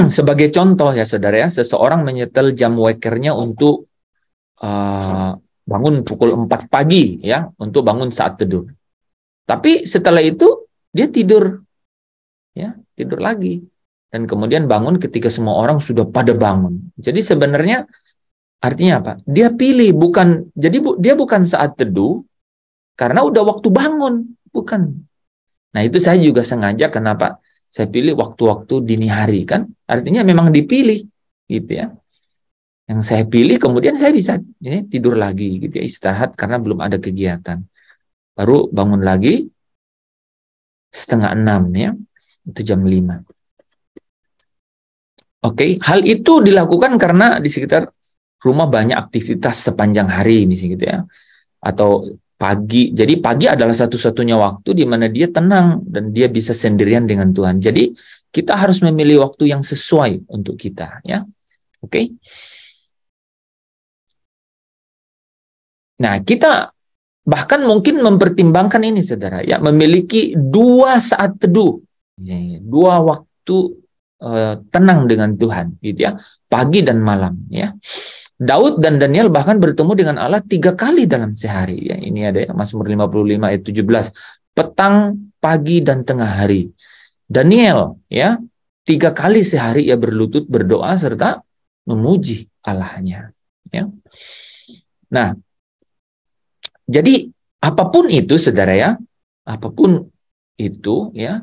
Sebagai contoh ya saudara ya, seseorang menyetel jam wakernya untuk bangun pukul 4 pagi ya, untuk bangun saat teduh. Tapi setelah itu dia tidur, ya, tidur lagi. Dan kemudian bangun ketika semua orang sudah pada bangun. Jadi sebenarnya artinya apa? Dia pilih, dia bukan saat teduh karena udah waktu bangun, bukan. Nah, itu saya juga sengaja kenapa saya pilih waktu-waktu dini hari, kan? Artinya memang dipilih gitu ya. Yang saya pilih kemudian saya bisa tidur lagi gitu ya, istirahat karena belum ada kegiatan. Baru bangun lagi 5:30 ya. Itu jam 5. Oke, hal itu dilakukan karena di sekitar rumah banyak aktivitas sepanjang hari misalnya gitu ya. Atau pagi. Jadi pagi adalah satu-satunya waktu di mana dia tenang dan dia bisa sendirian dengan Tuhan. Jadi kita harus memilih waktu yang sesuai untuk kita, ya. Oke. Nah, kita bahkan mungkin mempertimbangkan ini, saudara, ya, memiliki 2 saat teduh, misalnya 2 waktu tenang dengan Tuhan, gitu ya, pagi dan malam, ya. Daud dan Daniel bahkan bertemu dengan Allah 3 kali dalam sehari, ya. Ini ada ya, Mazmur 55 ayat 17, petang, pagi dan tengah hari. Daniel, ya, 3 kali sehari ia berlutut berdoa serta memuji Allahnya, ya. Nah, jadi apapun itu, saudara ya, apapun itu, ya,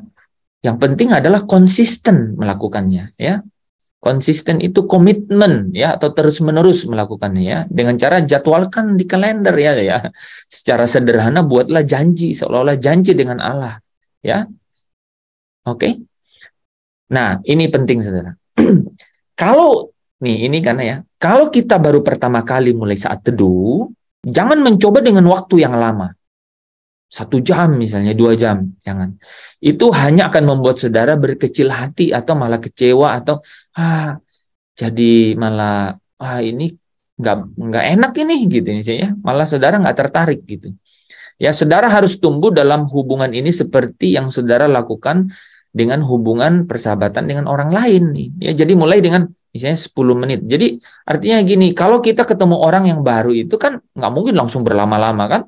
yang penting adalah konsisten melakukannya, ya. Konsisten itu komitmen, ya, atau terus-menerus melakukannya, ya, dengan cara jadwalkan di kalender, ya. Secara sederhana buatlah janji, seolah-olah janji dengan Allah, ya. Oke. Nah, ini penting, saudara. Kalau ini karena ya, kalau kita baru pertama kali mulai saat teduh, jangan mencoba dengan waktu yang lama. 1 jam misalnya, 2 jam, jangan. Itu hanya akan membuat saudara berkecil hati atau malah kecewa atau jadi malah ini nggak enak ini gitu misalnya, malah saudara nggak tertarik gitu. Ya, saudara harus tumbuh dalam hubungan ini seperti yang saudara lakukan dengan hubungan persahabatan dengan orang lain nih. Ya, jadi mulai dengan misalnya 10 menit. Jadi artinya gini, kalau kita ketemu orang yang baru itu kan nggak mungkin langsung berlama-lama kan?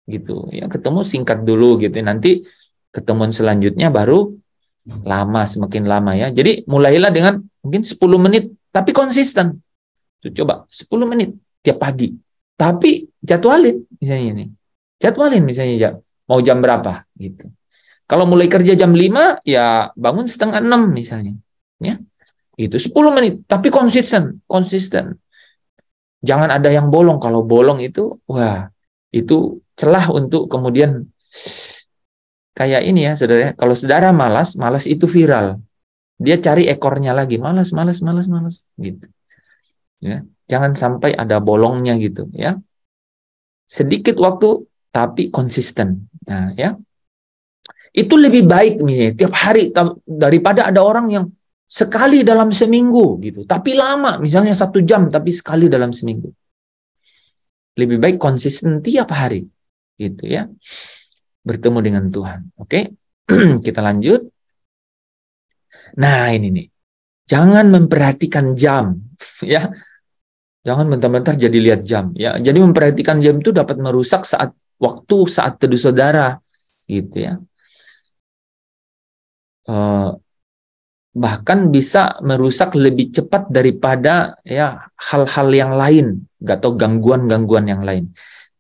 Gitu ya, ketemu singkat dulu gitu, nanti ketemuan selanjutnya baru lama, semakin lama, ya. Jadi mulailah dengan mungkin 10 menit tapi konsisten. Tuh, coba 10 menit tiap pagi, tapi jadwalin misalnya ini, jadwalin misalnya mau jam berapa gitu. Kalau mulai kerja jam 5 ya bangun 5:30 misalnya, ya. Itu 10 menit tapi konsisten. Jangan ada yang bolong. Kalau bolong itu itu celah untuk kemudian kayak ini, ya, saudara. Kalau saudara malas itu viral. Dia cari ekornya lagi, malas gitu. Ya, jangan sampai ada bolongnya gitu, ya. Sedikit waktu tapi konsisten. Nah, ya. Itu lebih baik misalnya tiap hari daripada ada orang yang sekali dalam seminggu gitu, tapi lama, misalnya 1 jam tapi sekali dalam seminggu. Lebih baik konsisten tiap hari gitu, ya, bertemu dengan Tuhan. Oke. Kita lanjut. Nah, ini nih, jangan memperhatikan jam, ya. Jangan bentar-bentar jadi lihat jam, ya. Jadi memperhatikan jam itu dapat merusak saat teduh saudara gitu, ya. eh, bahkan bisa merusak lebih cepat daripada ya hal-hal yang lain, atau gangguan-gangguan yang lain.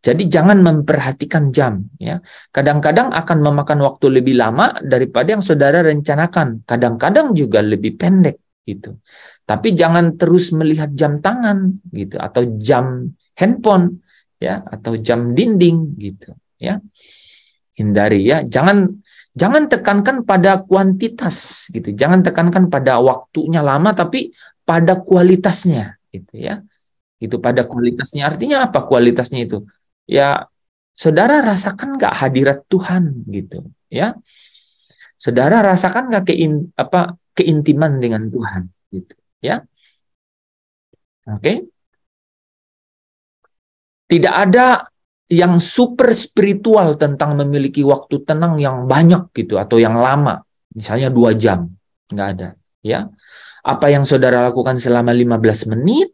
Jadi jangan memperhatikan jam, ya. Kadang-kadang akan memakan waktu lebih lama daripada yang saudara rencanakan. Kadang-kadang juga lebih pendek gitu. Tapi jangan terus melihat jam tangan gitu, atau jam handphone, ya, atau jam dinding gitu, ya. Hindari, ya. Jangan tekankan pada kuantitas gitu. Jangan tekankan pada waktunya lama, tapi pada kualitasnya gitu, ya. Itu pada kualitasnya. Artinya apa kualitasnya itu? Ya, saudara rasakan nggak hadirat Tuhan gitu, ya. Saudara rasakan nggak keintiman dengan Tuhan gitu, ya. Oke. Tidak ada yang super spiritual tentang memiliki waktu tenang yang banyak gitu, atau yang lama, misalnya 2 jam, nggak ada, ya. Apa yang saudara lakukan selama 15 menit,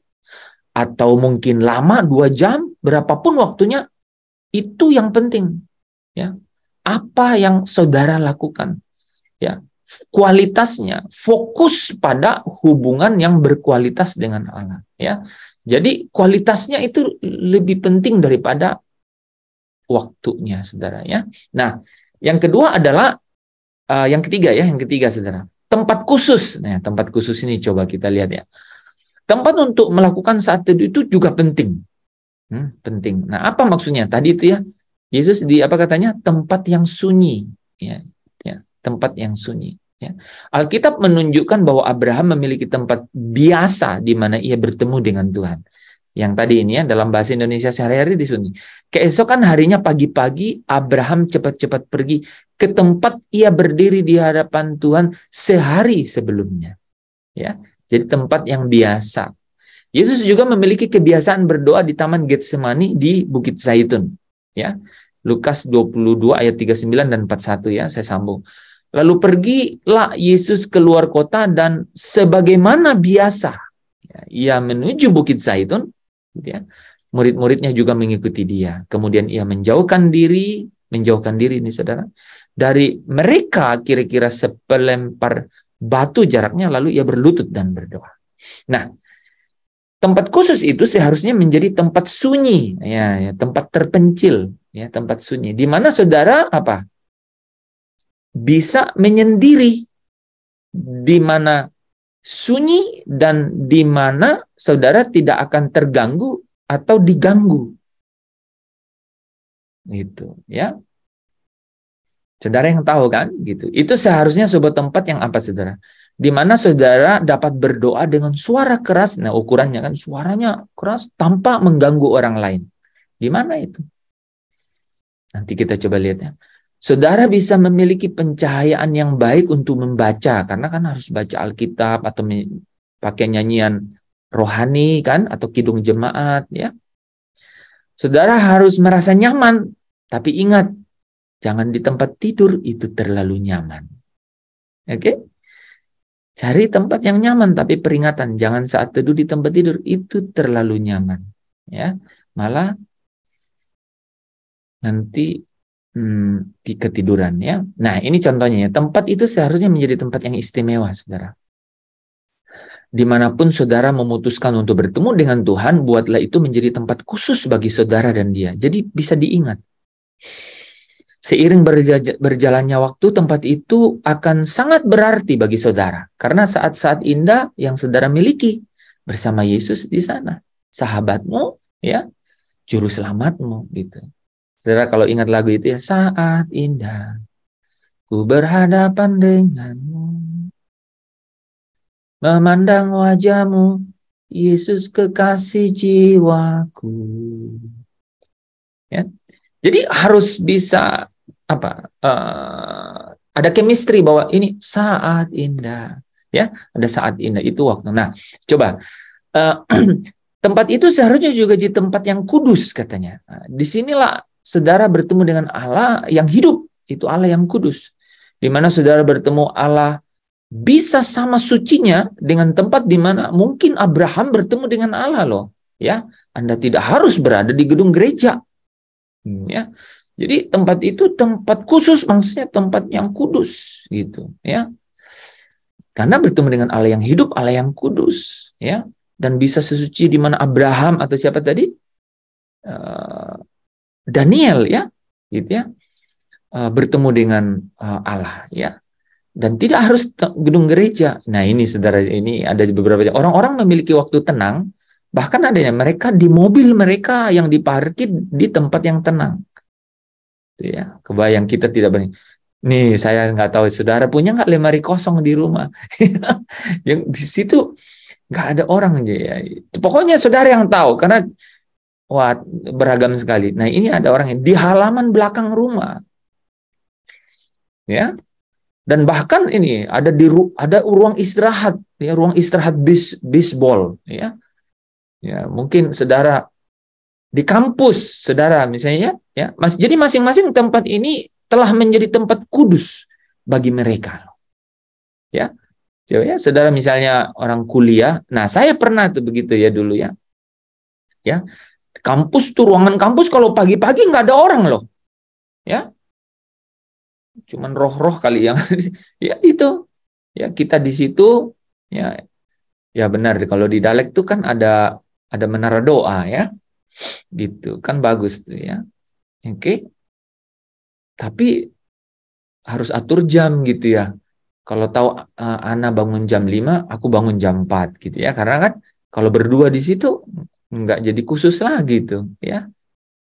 atau mungkin lama 2 jam, berapapun waktunya, itu yang penting, ya. Apa yang saudara lakukan, ya. Kualitasnya, fokus pada hubungan yang berkualitas dengan Allah, ya. Jadi kualitasnya itu lebih penting daripada waktunya, saudara, ya. Nah, yang kedua adalah yang ketiga, ya, yang ketiga, saudara, tempat khusus. Nah, tempat khusus ini coba kita lihat, ya. Tempat untuk melakukan saat teduh itu juga penting. Penting. Nah, apa maksudnya? Tadi itu, ya, Yesus di apa katanya? Tempat yang sunyi, ya, ya, tempat yang sunyi, ya. Alkitab menunjukkan bahwa Abraham memiliki tempat biasa di mana ia bertemu dengan Tuhan. Yang tadi ini, ya, dalam bahasa Indonesia sehari-hari di sini. Keesokan harinya pagi-pagi Abraham cepat-cepat pergi ke tempat ia berdiri di hadapan Tuhan sehari sebelumnya, ya. Jadi tempat yang biasa. Yesus juga memiliki kebiasaan berdoa di Taman Getsemani di Bukit Zaitun, ya. Lukas 22 ayat 39 dan 41, ya, saya sambung. Lalu pergilah Yesus keluar kota dan sebagaimana biasa, ya, ia menuju Bukit Zaitun, ya. Murid-muridnya juga mengikuti dia. Kemudian ia menjauhkan diri ini, saudara, dari mereka kira-kira sepelempar batu jaraknya, lalu ia berlutut dan berdoa. Nah, tempat khusus itu seharusnya menjadi tempat sunyi, ya, tempat terpencil, ya, tempat sunyi, di mana saudara apa? Bisa menyendiri, di mana sunyi dan di mana saudara tidak akan terganggu atau diganggu. Gitu, ya. Saudara yang tahu kan, gitu. Itu seharusnya sebuah tempat yang apa, saudara? Di mana saudara dapat berdoa dengan suara keras. Nah, ukurannya kan suaranya keras tanpa mengganggu orang lain. Di mana itu? Nanti kita coba lihat, ya. Saudara bisa memiliki pencahayaan yang baik untuk membaca, karena kan harus baca Alkitab atau pakai nyanyian rohani kan, atau kidung jemaat, ya. Saudara harus merasa nyaman, tapi ingat, jangan di tempat tidur, itu terlalu nyaman. Oke? Cari tempat yang nyaman, tapi peringatan, jangan saat teduh di tempat tidur, itu terlalu nyaman, ya. Malah nanti ketiduran, ya. Nah, ini contohnya, ya. Tempat itu seharusnya menjadi tempat yang istimewa, saudara. Dimanapun saudara memutuskan untuk bertemu dengan Tuhan, buatlah itu menjadi tempat khusus bagi saudara dan dia. Jadi bisa diingat. Seiring berjalannya waktu, tempat itu akan sangat berarti bagi saudara. Karena saat-saat indah yang saudara miliki bersama Yesus di sana. Sahabatmu, ya, juru selamatmu, gitu. Saudara kalau ingat lagu itu, ya, saat indah ku berhadapan denganmu, memandang wajahmu, Yesus kekasih jiwaku. Ya. Jadi harus bisa apa? Ada chemistry bahwa ini saat indah, ya. Ada saat indah, itu waktu. Nah, coba tempat itu seharusnya juga jadi tempat yang kudus, katanya. Nah, disinilah saudara bertemu dengan Allah yang hidup, itu Allah yang kudus. Di mana saudara bertemu Allah bisa sama sucinya dengan tempat di mana mungkin Abraham bertemu dengan Allah, loh, ya. Anda tidak harus berada di gedung gereja, ya. Jadi tempat itu tempat khusus, maksudnya tempat yang kudus, gitu, ya. Karena bertemu dengan Allah yang hidup, Allah yang kudus, ya, dan bisa sesuci di mana Abraham atau siapa tadi, Daniel, ya, gitu ya, bertemu dengan Allah, ya, dan tidak harus gedung gereja. Nah ini saudara, ini ada beberapa orang-orang memiliki waktu tenang, bahkan ada yang mereka di mobil mereka yang diparkir di tempat yang tenang, gitu ya. Kebayang kita tidak berani. Nih, saya nggak tahu saudara punya nggak lemari kosong di rumah, yang di situ nggak ada orang aja ya. Pokoknya saudara yang tahu, karena wah beragam sekali. Nah ini ada orang yang di halaman belakang rumah, ya. Dan bahkan ini ada ruang istirahat, ya, ruang istirahat baseball, ya. Ya mungkin saudara di kampus, saudara misalnya, ya. Jadi masing-masing tempat ini telah menjadi tempat kudus bagi mereka, ya. Coba ya, saudara misalnya orang kuliah. Nah, saya pernah tuh begitu ya dulu ya. Ya. Kampus tuh, ruangan kampus kalau pagi-pagi nggak ada orang loh. Ya. Cuman roh-roh kali yang ya itu. Ya, kita di situ ya. Ya benar, kalau di Dalek tuh kan ada menara doa ya. Gitu. Kan bagus tuh ya. Oke. Tapi harus atur jam gitu ya. Kalau tahu Ana bangun jam 5, aku bangun jam 4 gitu ya. Karena kan kalau berdua di situ nggak jadi khusus lagi tuh ya.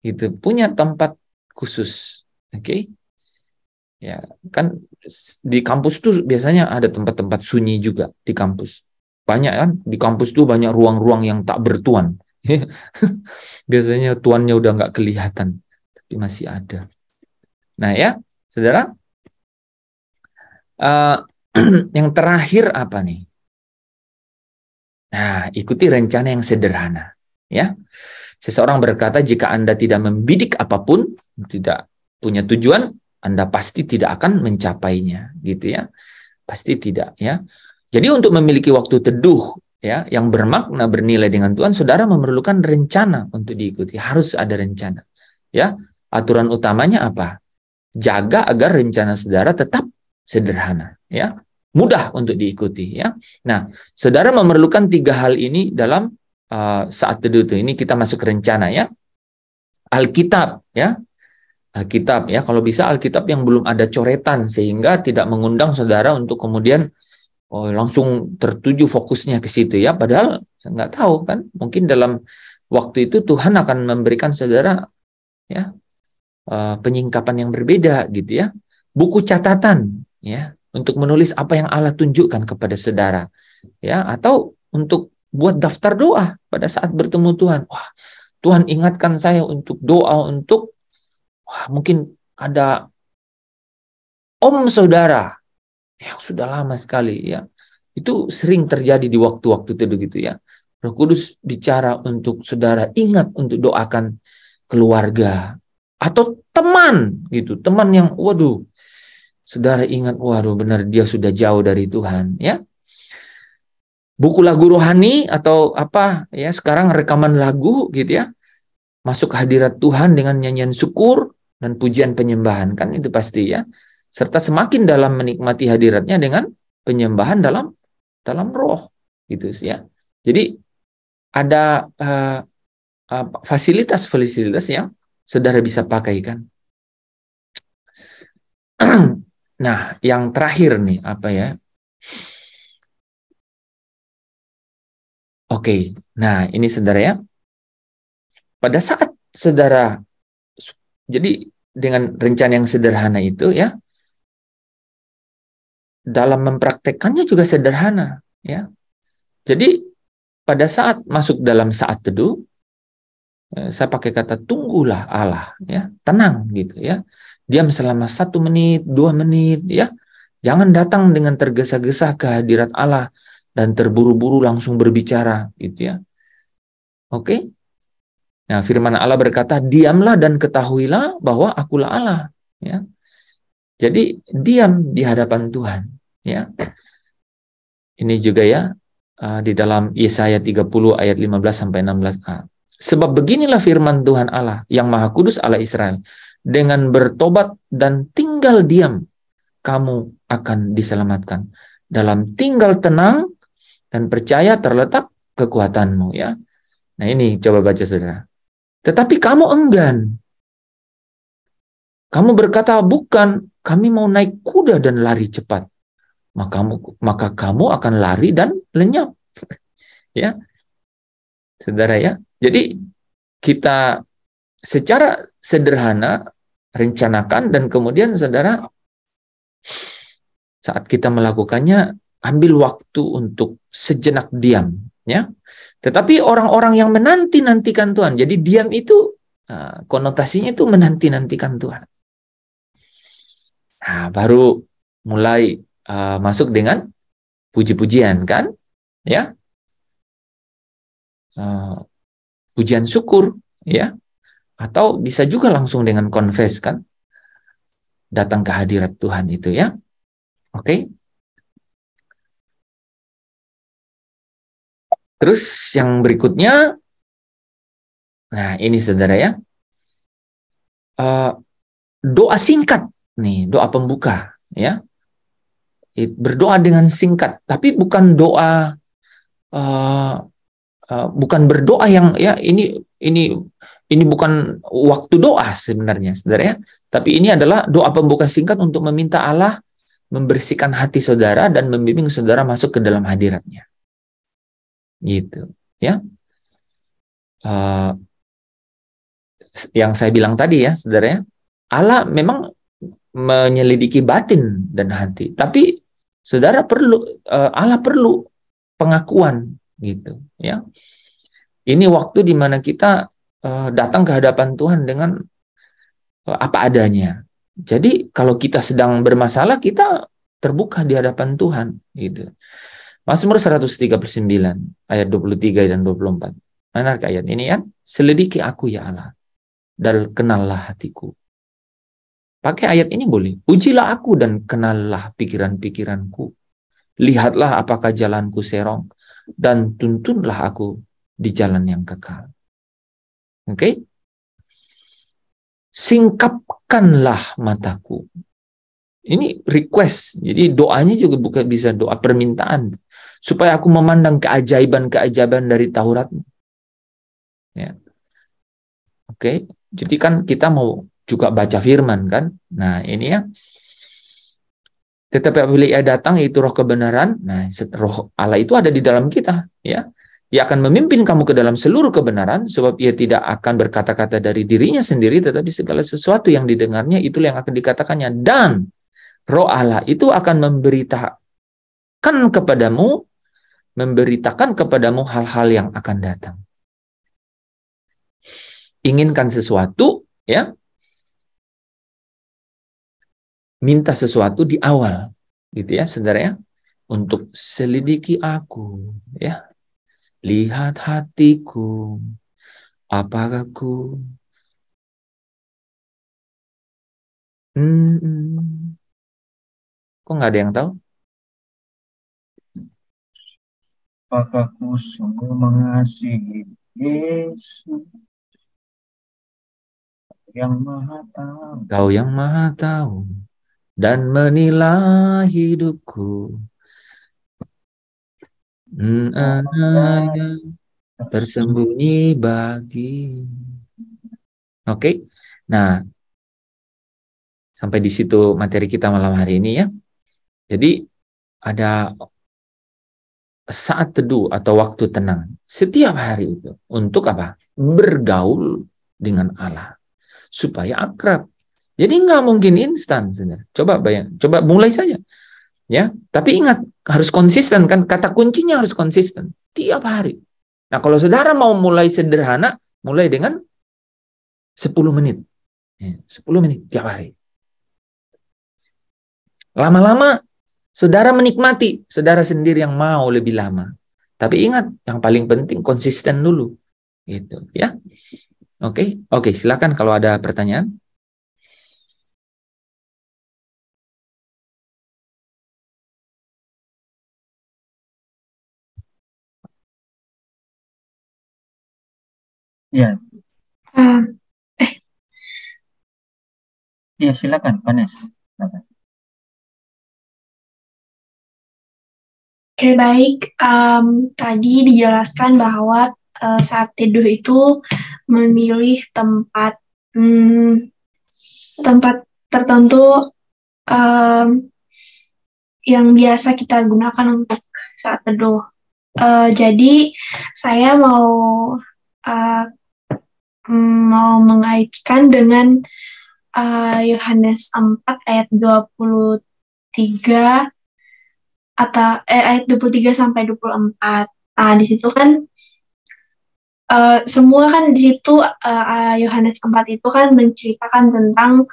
Gitu. Punya tempat khusus. Oke. Ya, kan di kampus tuh biasanya ada tempat-tempat sunyi juga di kampus. Banyak kan di kampus tuh banyak ruang-ruang yang tak bertuan. Biasanya tuannya udah nggak kelihatan, tapi masih ada. Nah ya, saudara, yang terakhir apa nih? Nah, ikuti rencana yang sederhana. Ya, seseorang berkata jika Anda tidak membidik apapun, tidak punya tujuan, Anda pasti tidak akan mencapainya, gitu ya. Pasti tidak, ya. Jadi untuk memiliki waktu teduh, ya, yang bermakna, bernilai dengan Tuhan, saudara memerlukan rencana untuk diikuti. Harus ada rencana, ya. Aturan utamanya apa? Jaga agar rencana saudara tetap sederhana, ya, mudah untuk diikuti, ya. Nah, saudara memerlukan 3 hal ini dalam saat teduh itu. Ini kita masuk ke rencana, ya. Alkitab, ya. Alkitab, ya. Kalau bisa Alkitab yang belum ada coretan sehingga tidak mengundang saudara untuk kemudian langsung tertuju fokusnya ke situ, ya. Padahal nggak tahu kan, mungkin dalam waktu itu Tuhan akan memberikan saudara, ya, penyingkapan yang berbeda gitu ya. Buku catatan, ya, untuk menulis apa yang Allah tunjukkan kepada saudara, ya, atau untuk buat daftar doa pada saat bertemu Tuhan. Wah, Tuhan ingatkan saya untuk doa untuk, wah, mungkin ada om saudara yang sudah lama sekali, ya. Itu sering terjadi di waktu-waktu itu gitu ya. Roh Kudus bicara untuk saudara ingat untuk doakan keluarga atau teman gitu, teman yang waduh, saudara ingat, waduh benar dia sudah jauh dari Tuhan, ya. Buku lagu rohani atau apa ya, sekarang rekaman lagu gitu ya. Masuk ke hadirat Tuhan dengan nyanyian syukur dan pujian penyembahan, kan itu pasti ya. Serta semakin dalam menikmati hadiratnya dengan penyembahan dalam roh gitu ya. Jadi ada fasilitas-fasilitas yang saudara bisa pakai kan. Nah, yang terakhir nih apa ya? Oke, nah ini saudara ya. Pada saat saudara, jadi dengan rencana yang sederhana itu ya, dalam mempraktekkannya juga sederhana ya. Jadi pada saat masuk dalam saat teduh, saya pakai kata tunggulah Allah, ya, tenang gitu ya, diam selama 1 menit, 2 menit, ya, jangan datang dengan tergesa-gesa ke hadirat Allah dan terburu-buru langsung berbicara, gitu ya. Oke? Nah, firman Allah berkata, diamlah dan ketahuilah bahwa akulah Allah, ya. Jadi diam di hadapan Tuhan, ya. Ini juga ya di dalam Yesaya 30 ayat 15 sampai 16a. Sebab beginilah firman Tuhan Allah yang Maha Kudus Allah Israel, dengan bertobat dan tinggal diam, kamu akan diselamatkan. dalam tinggal tenang dan percaya terletak kekuatanmu, ya. Nah, ini coba baca saudara. Tetapi kamu enggan. Kamu berkata, bukan, kami mau naik kuda dan lari cepat. Maka kamu akan lari dan lenyap. Ya, saudara ya. Jadi kita secara sederhana rencanakan, dan kemudian saudara saat kita melakukannya ambil waktu untuk sejenak diam, ya. Tetapi orang-orang yang menanti-nantikan Tuhan, jadi diam itu konotasinya itu menanti-nantikan Tuhan. Nah, baru mulai masuk dengan puji-pujian, kan, ya, pujian syukur, ya, atau bisa juga langsung dengan confess, kan, datang ke hadirat Tuhan itu, ya. Oke. Terus yang berikutnya, nah ini saudara ya, doa singkat nih, doa pembuka, ya. Berdoa dengan singkat, tapi bukan doa, bukan berdoa yang ya ini bukan waktu doa sebenarnya, saudara ya. Tapi ini adalah doa pembuka singkat untuk meminta Allah membersihkan hati saudara dan membimbing saudara masuk ke dalam hadiratnya. Gitu, ya. Yang saya bilang tadi ya, saudara ya, Allah memang menyelidiki batin dan hati, tapi saudara perlu, Allah perlu pengakuan, gitu, ya. Ini waktu di mana kita datang ke hadapan Tuhan dengan apa adanya. Jadi kalau kita sedang bermasalah, kita terbuka di hadapan Tuhan, gitu. Mazmur 139 ayat 23 dan 24. Mana ayat ini ya? Selidiki aku ya Allah, dan kenallah hatiku. Pakai ayat ini boleh. Ujilah aku dan kenallah pikiran-pikiranku. Lihatlah apakah jalanku serong, dan tuntunlah aku di jalan yang kekal. Oke? Singkapkanlah mataku. Ini request. Jadi doanya juga bukan bisa doa permintaan. Supaya aku memandang keajaiban-keajaiban dari Tauratmu. Ya. Oke? Jadi kan kita mau juga baca firman, kan? Nah, ini ya. Tetapi apabila ia datang, yaitu roh kebenaran, nah, roh Allah itu ada di dalam kita, ya. Ia akan memimpin kamu ke dalam seluruh kebenaran, sebab ia tidak akan berkata-kata dari dirinya sendiri, tetapi segala sesuatu yang didengarnya, itulah yang akan dikatakannya. Dan roh Allah itu akan memberitakan kepadamu hal-hal yang akan datang. Inginkan sesuatu, ya, minta sesuatu di awal, gitu ya, saudara ya, untuk selidiki aku, ya, lihat hatiku, apakah aku kok nggak ada yang tahu? Apakah ku sungguh mengasihi Yesus yang Maha Tahu? Kau yang Maha Tahu dan menilai hidupku. Tersembunyi bagi. Oke. Nah, sampai di situ materi kita malam hari ini ya. Jadi ada saat teduh atau waktu tenang setiap hari itu untuk apa? Bergaul dengan Allah supaya akrab. Jadi nggak mungkin instan, sebenarnya. Coba mulai saja, ya. Tapi ingat harus konsisten, kan? Kata kuncinya harus konsisten tiap hari. Nah, kalau saudara mau mulai sederhana, mulai dengan 10 menit, 10 menit tiap hari. Lama-lama saudara menikmati, saudara sendiri yang mau lebih lama. Tapi ingat, yang paling penting konsisten dulu, gitu, ya. Oke, silakan kalau ada pertanyaan. Ya. Ya, silakan, Panes. Silakan. Oke, baik. Tadi dijelaskan bahwa saat teduh itu memilih tempat tempat tertentu yang biasa kita gunakan untuk saat teduh. Jadi saya mau mengaitkan dengan Yohanes 4 ayat 23 atau ayat 23 sampai 24. Nah, di situ kan semua kan di situ Yohanes 4 itu kan menceritakan tentang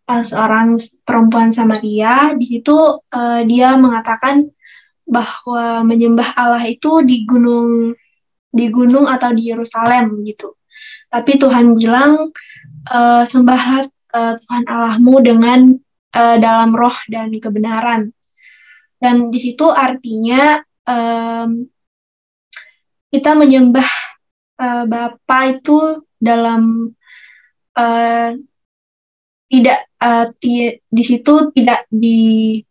seorang perempuan Samaria. Di situ dia mengatakan bahwa menyembah Allah itu di gunung atau di Yerusalem gitu. Tapi Tuhan bilang sembahlah Tuhan Allahmu dengan dalam roh dan kebenaran. Dan di situ artinya kita menyembah Bapa itu dalam di situ tidak di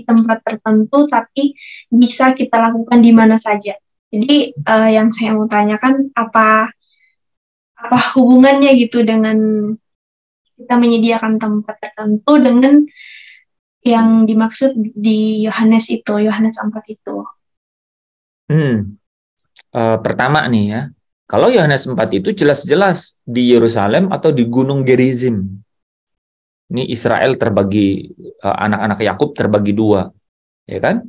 tempat tertentu, tapi bisa kita lakukan di mana saja. Jadi yang saya mau tanyakan apa hubungannya gitu dengan kita menyediakan tempat tertentu dengan yang dimaksud di Yohanes 4 itu. Pertama nih ya, kalau Yohanes 4 itu jelas-jelas di Yerusalem atau di Gunung Gerizim. Ini Israel terbagi, anak-anak Yakub terbagi dua, ya kan?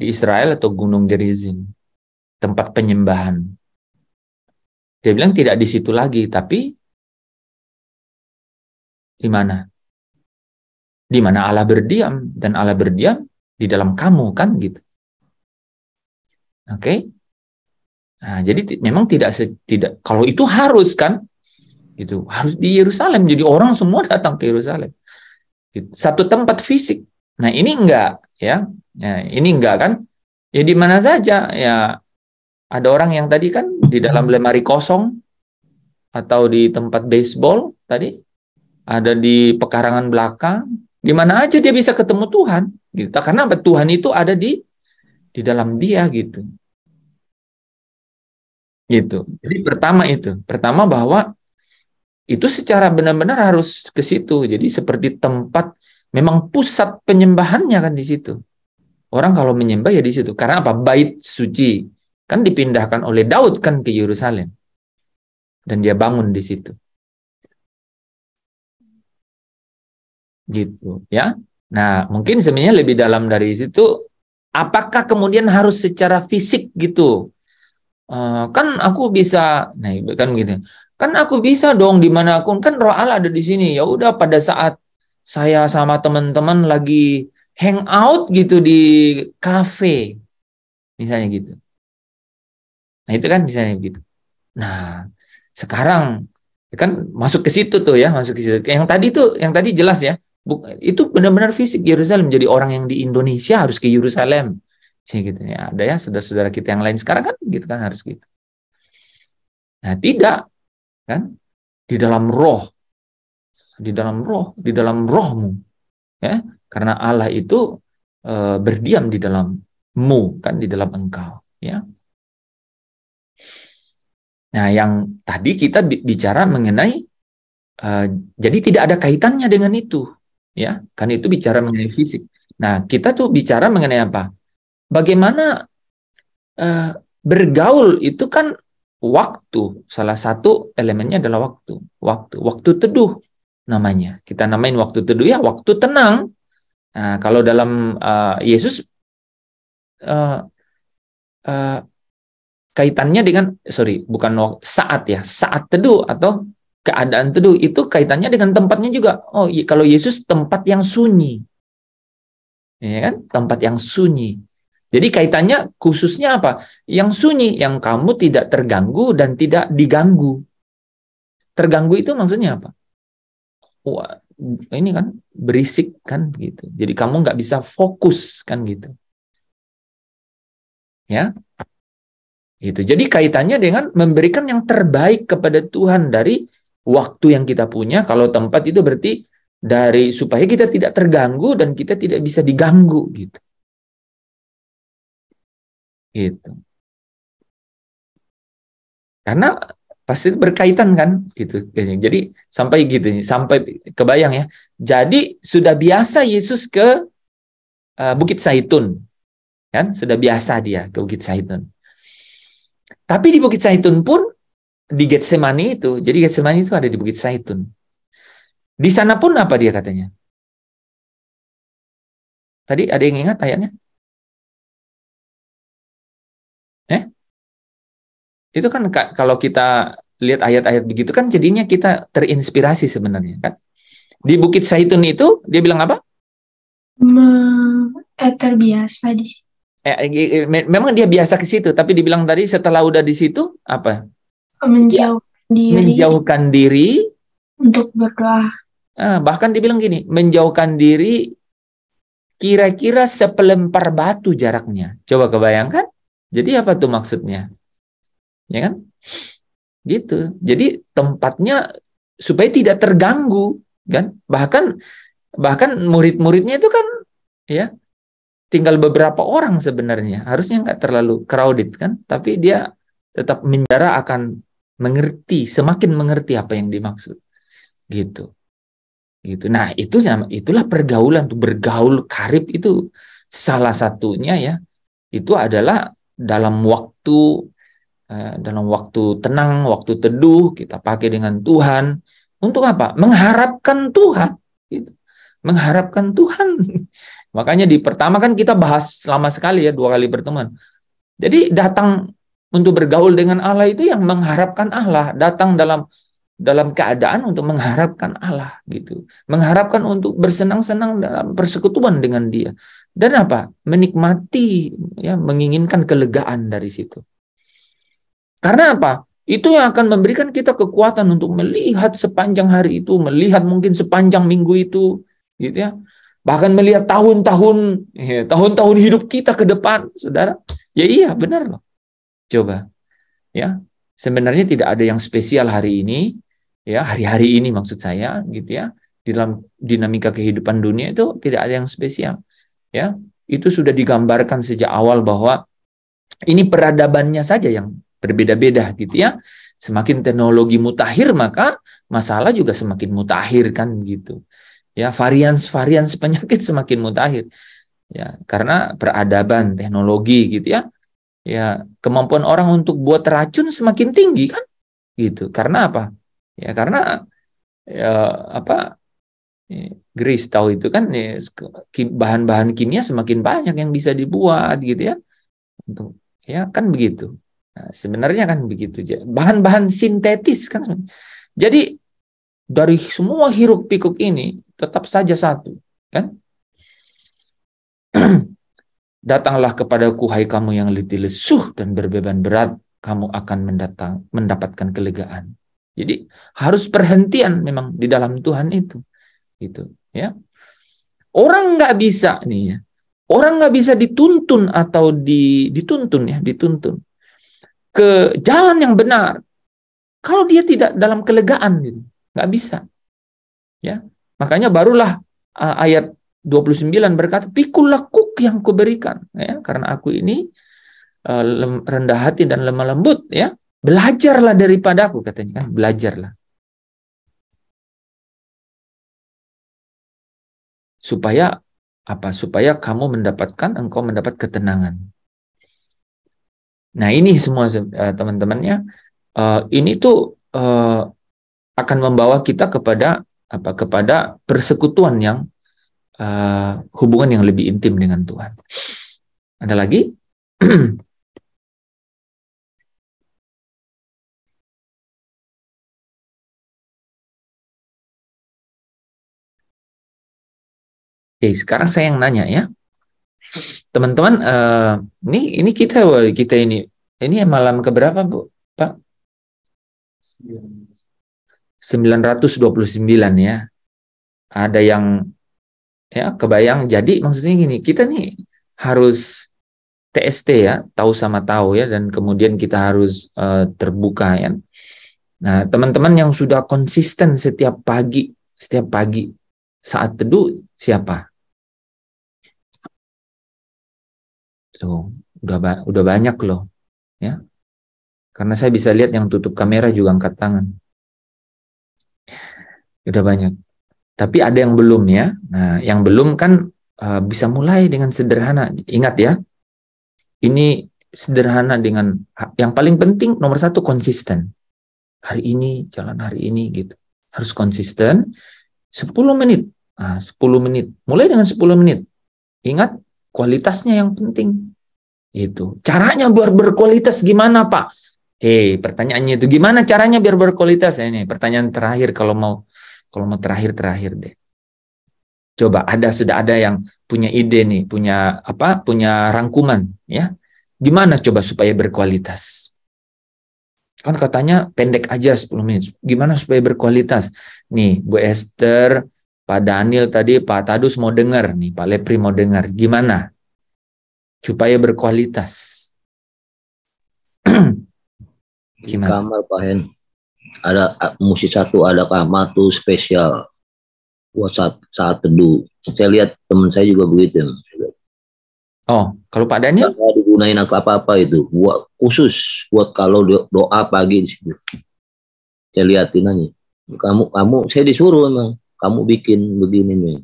Di Israel atau Gunung Gerizim, tempat penyembahan. Dia bilang tidak di situ lagi, tapi di mana? Di mana Allah berdiam, dan Allah berdiam di dalam kamu, kan gitu. Oke? Nah, jadi memang tidak kalau itu harus kan, itu harus di Yerusalem. Jadi orang semua datang ke Yerusalem. Satu tempat fisik. Nah ini enggak, ya. Nah, ini enggak kan? Ya di mana saja. Ya ada orang yang tadi kan di dalam lemari kosong atau di tempat baseball tadi, ada di pekarangan belakang. Di mana aja dia bisa ketemu Tuhan, gitu. Karena Tuhan itu ada di dalam dia, gitu. Gitu. Jadi pertama bahwa itu secara benar-benar harus ke situ. Jadi seperti tempat memang pusat penyembahannya kan di situ. Orang kalau menyembah ya di situ. Karena apa? Bait suci kan dipindahkan oleh Daud kan ke Yerusalem. Dan dia bangun di situ. Gitu ya. Nah, mungkin sebenarnya lebih dalam dari situ, apakah kemudian harus secara fisik gitu? Kan aku bisa, nah kan gitu. Kan aku bisa dong di mana aku kan Roh Allah ada di sini. Ya udah pada saat saya sama teman-teman lagi hangout gitu di kafe, misalnya gitu. Nah, itu kan misalnya gitu. Nah, sekarang kan masuk ke situ tuh ya, masuk ke situ. Yang tadi jelas ya. Itu benar-benar fisik Yerusalem. Jadi orang yang di Indonesia harus ke Yerusalem. Gitu ya. Ada ya saudara-saudara kita yang lain sekarang kan gitu kan harus gitu. Nah, tidak kan di dalam roh. Di dalam rohmu. Ya, karena Allah itu berdiam di dalammu kan di dalam engkau, ya. Nah, yang tadi kita bicara mengenai jadi tidak ada kaitannya dengan itu. Ya, kan itu bicara mengenai fisik. Nah, kita tuh bicara mengenai apa? Bagaimana bergaul itu kan waktu. Salah satu elemennya adalah waktu. Waktu teduh namanya. Kita namain waktu teduh ya, waktu tenang. Nah, kalau dalam Yesus kaitannya dengan bukan saat ya, saat teduh atau keadaan teduh itu kaitannya dengan tempatnya juga. Oh, kalau Yesus tempat yang sunyi. Ya kan? Tempat yang sunyi. Jadi kaitannya khususnya apa? Yang sunyi, yang kamu tidak terganggu dan tidak diganggu. Terganggu itu maksudnya apa? Wah, ini kan berisik kan gitu. Jadi kamu nggak bisa fokus kan gitu. Ya. Itu. Jadi kaitannya dengan memberikan yang terbaik kepada Tuhan dari waktu yang kita punya. Kalau tempat itu berarti dari supaya kita tidak terganggu dan kita tidak bisa diganggu gitu. Gitu. Karena pasti berkaitan kan gitu. Jadi sampai gitu, sampai kebayang ya. Jadi sudah biasa Yesus ke Bukit Zaitun, kan? Sudah biasa dia ke Bukit Zaitun. Tapi di Bukit Zaitun pun di Getsemani itu, jadi Getsemani itu ada di Bukit Zaitun. Di sana pun apa dia katanya? Tadi ada yang ingat ayatnya? Itu kan kalau kita lihat ayat-ayat begitu kan jadinya kita terinspirasi sebenarnya kan. Di Bukit Zaitun itu dia bilang apa? Terbiasa di situ. Memang dia biasa ke situ, tapi dibilang tadi setelah udah di situ apa? Menjauhkan diri untuk berdoa. Bahkan dibilang gini, menjauhkan diri kira-kira sepelempar batu jaraknya. Coba kebayangkan? Jadi apa tuh maksudnya? Ya kan? Gitu. Jadi tempatnya supaya tidak terganggu, kan? Bahkan murid-muridnya itu kan ya tinggal beberapa orang sebenarnya. Harusnya nggak terlalu crowded kan, tapi dia tetap menjara akan mengerti, semakin mengerti apa yang dimaksud. Gitu. Gitu. Nah, itulah pergaulan, tuh bergaul karib itu salah satunya ya. Itu adalah dalam waktu tenang, waktu teduh kita pakai dengan Tuhan. Untuk apa? Mengharapkan Tuhan. Gitu. Mengharapkan Tuhan. Makanya di pertama kan kita bahas lama sekali ya, 2 kali pertemuan. Jadi datang untuk bergaul dengan Allah itu yang mengharapkan Allah, datang dalam keadaan untuk mengharapkan Allah gitu. Mengharapkan untuk bersenang-senang dalam persekutuan dengan Dia. Dan apa? Menikmati ya, menginginkan kelegaan dari situ. Karena apa? Itu yang akan memberikan kita kekuatan untuk melihat sepanjang hari itu, melihat mungkin sepanjang minggu itu, gitu ya. Bahkan melihat tahun-tahun hidup kita ke depan, saudara. Ya iya, benar loh. Coba, ya. Sebenarnya tidak ada yang spesial hari ini, ya hari-hari ini maksud saya, gitu ya. Di dalam dinamika kehidupan dunia itu tidak ada yang spesial, ya. Itu sudah digambarkan sejak awal bahwa ini peradabannya saja yang berbeda-beda gitu ya. Semakin teknologi mutakhir maka masalah juga semakin mutakhir kan gitu. Ya, varian penyakit semakin mutakhir. Ya, karena peradaban teknologi gitu ya. Ya, kemampuan orang untuk buat racun semakin tinggi kan? Gitu. Karena apa? Ya, karena Grace tahu itu kan ya, bahan-bahan kimia semakin banyak yang bisa dibuat gitu ya. Untuk ya kan begitu. Nah, sebenarnya kan begitu. Bahan-bahan sintetis kan. Jadi dari semua hiruk pikuk ini tetap saja satu, kan? Datanglah kepadaku hai kamu yang letih lesuh dan berbeban berat, kamu akan mendapatkan kelegaan. Jadi harus perhentian memang di dalam Tuhan itu, gitu, ya. Orang nggak bisa nih ya. Orang nggak bisa dituntun atau dituntun ke jalan yang benar kalau dia tidak dalam kelegaan gitu. Nggak bisa. Ya. Makanya barulah ayat 29 berkata, "Pikulah kuk yang kuberikan." Ya, karena aku ini rendah hati dan lemah lembut, ya. Belajarlah daripadaku katanya kan, belajarlah. Supaya apa? Supaya engkau mendapat ketenangan. Nah, ini semua teman-temannya ini tuh akan membawa kita kepada persekutuan yang hubungan yang lebih intim dengan Tuhan. Ada lagi? Oke, sekarang saya yang nanya ya. Teman-teman, ini kita ini malam keberapa, Bu? Pak? 929 ya. Ada yang ya kebayang. Jadi maksudnya gini, kita nih harus TST ya, tahu sama tahu ya, dan kemudian kita harus terbuka ya. Nah, teman-teman yang sudah konsisten setiap pagi saat teduh siapa? Tuh, Udah banyak loh, ya. Karena saya bisa lihat yang tutup kamera juga angkat tangan. Udah banyak. Tapi ada yang belum ya. Nah, yang belum kan bisa mulai dengan sederhana. Ingat ya, ini sederhana dengan yang paling penting nomor 1 konsisten. Hari ini, jalan hari ini gitu. Harus konsisten 10 menit. 10 menit. Mulai dengan 10 menit. Ingat, kualitasnya yang penting. Itu. Caranya biar berkualitas gimana, Pak? Oke, pertanyaannya itu gimana caranya biar berkualitas? Ini pertanyaan terakhir kalau mau terakhir deh. Coba sudah ada yang punya ide nih, punya rangkuman ya. Gimana coba supaya berkualitas? Kan katanya pendek aja 10 menit. Gimana supaya berkualitas? Nih, Bu Esther, Pak Daniel tadi, Pak Tadus mau dengar nih, Pak Lepri mau dengar. Gimana supaya berkualitas? Gimana? Kamar Pak Hen, ada musik satu, ada kamar tuh spesial buat saat teduh. Saya lihat teman saya juga begitu. Oh, kalau Pak Daniel? Nggak digunain apa-apa itu, buat khusus buat kalau doa pagi di situ. Saya liatin aja. Kamu, saya disuruh emang, kamu bikin begini nih,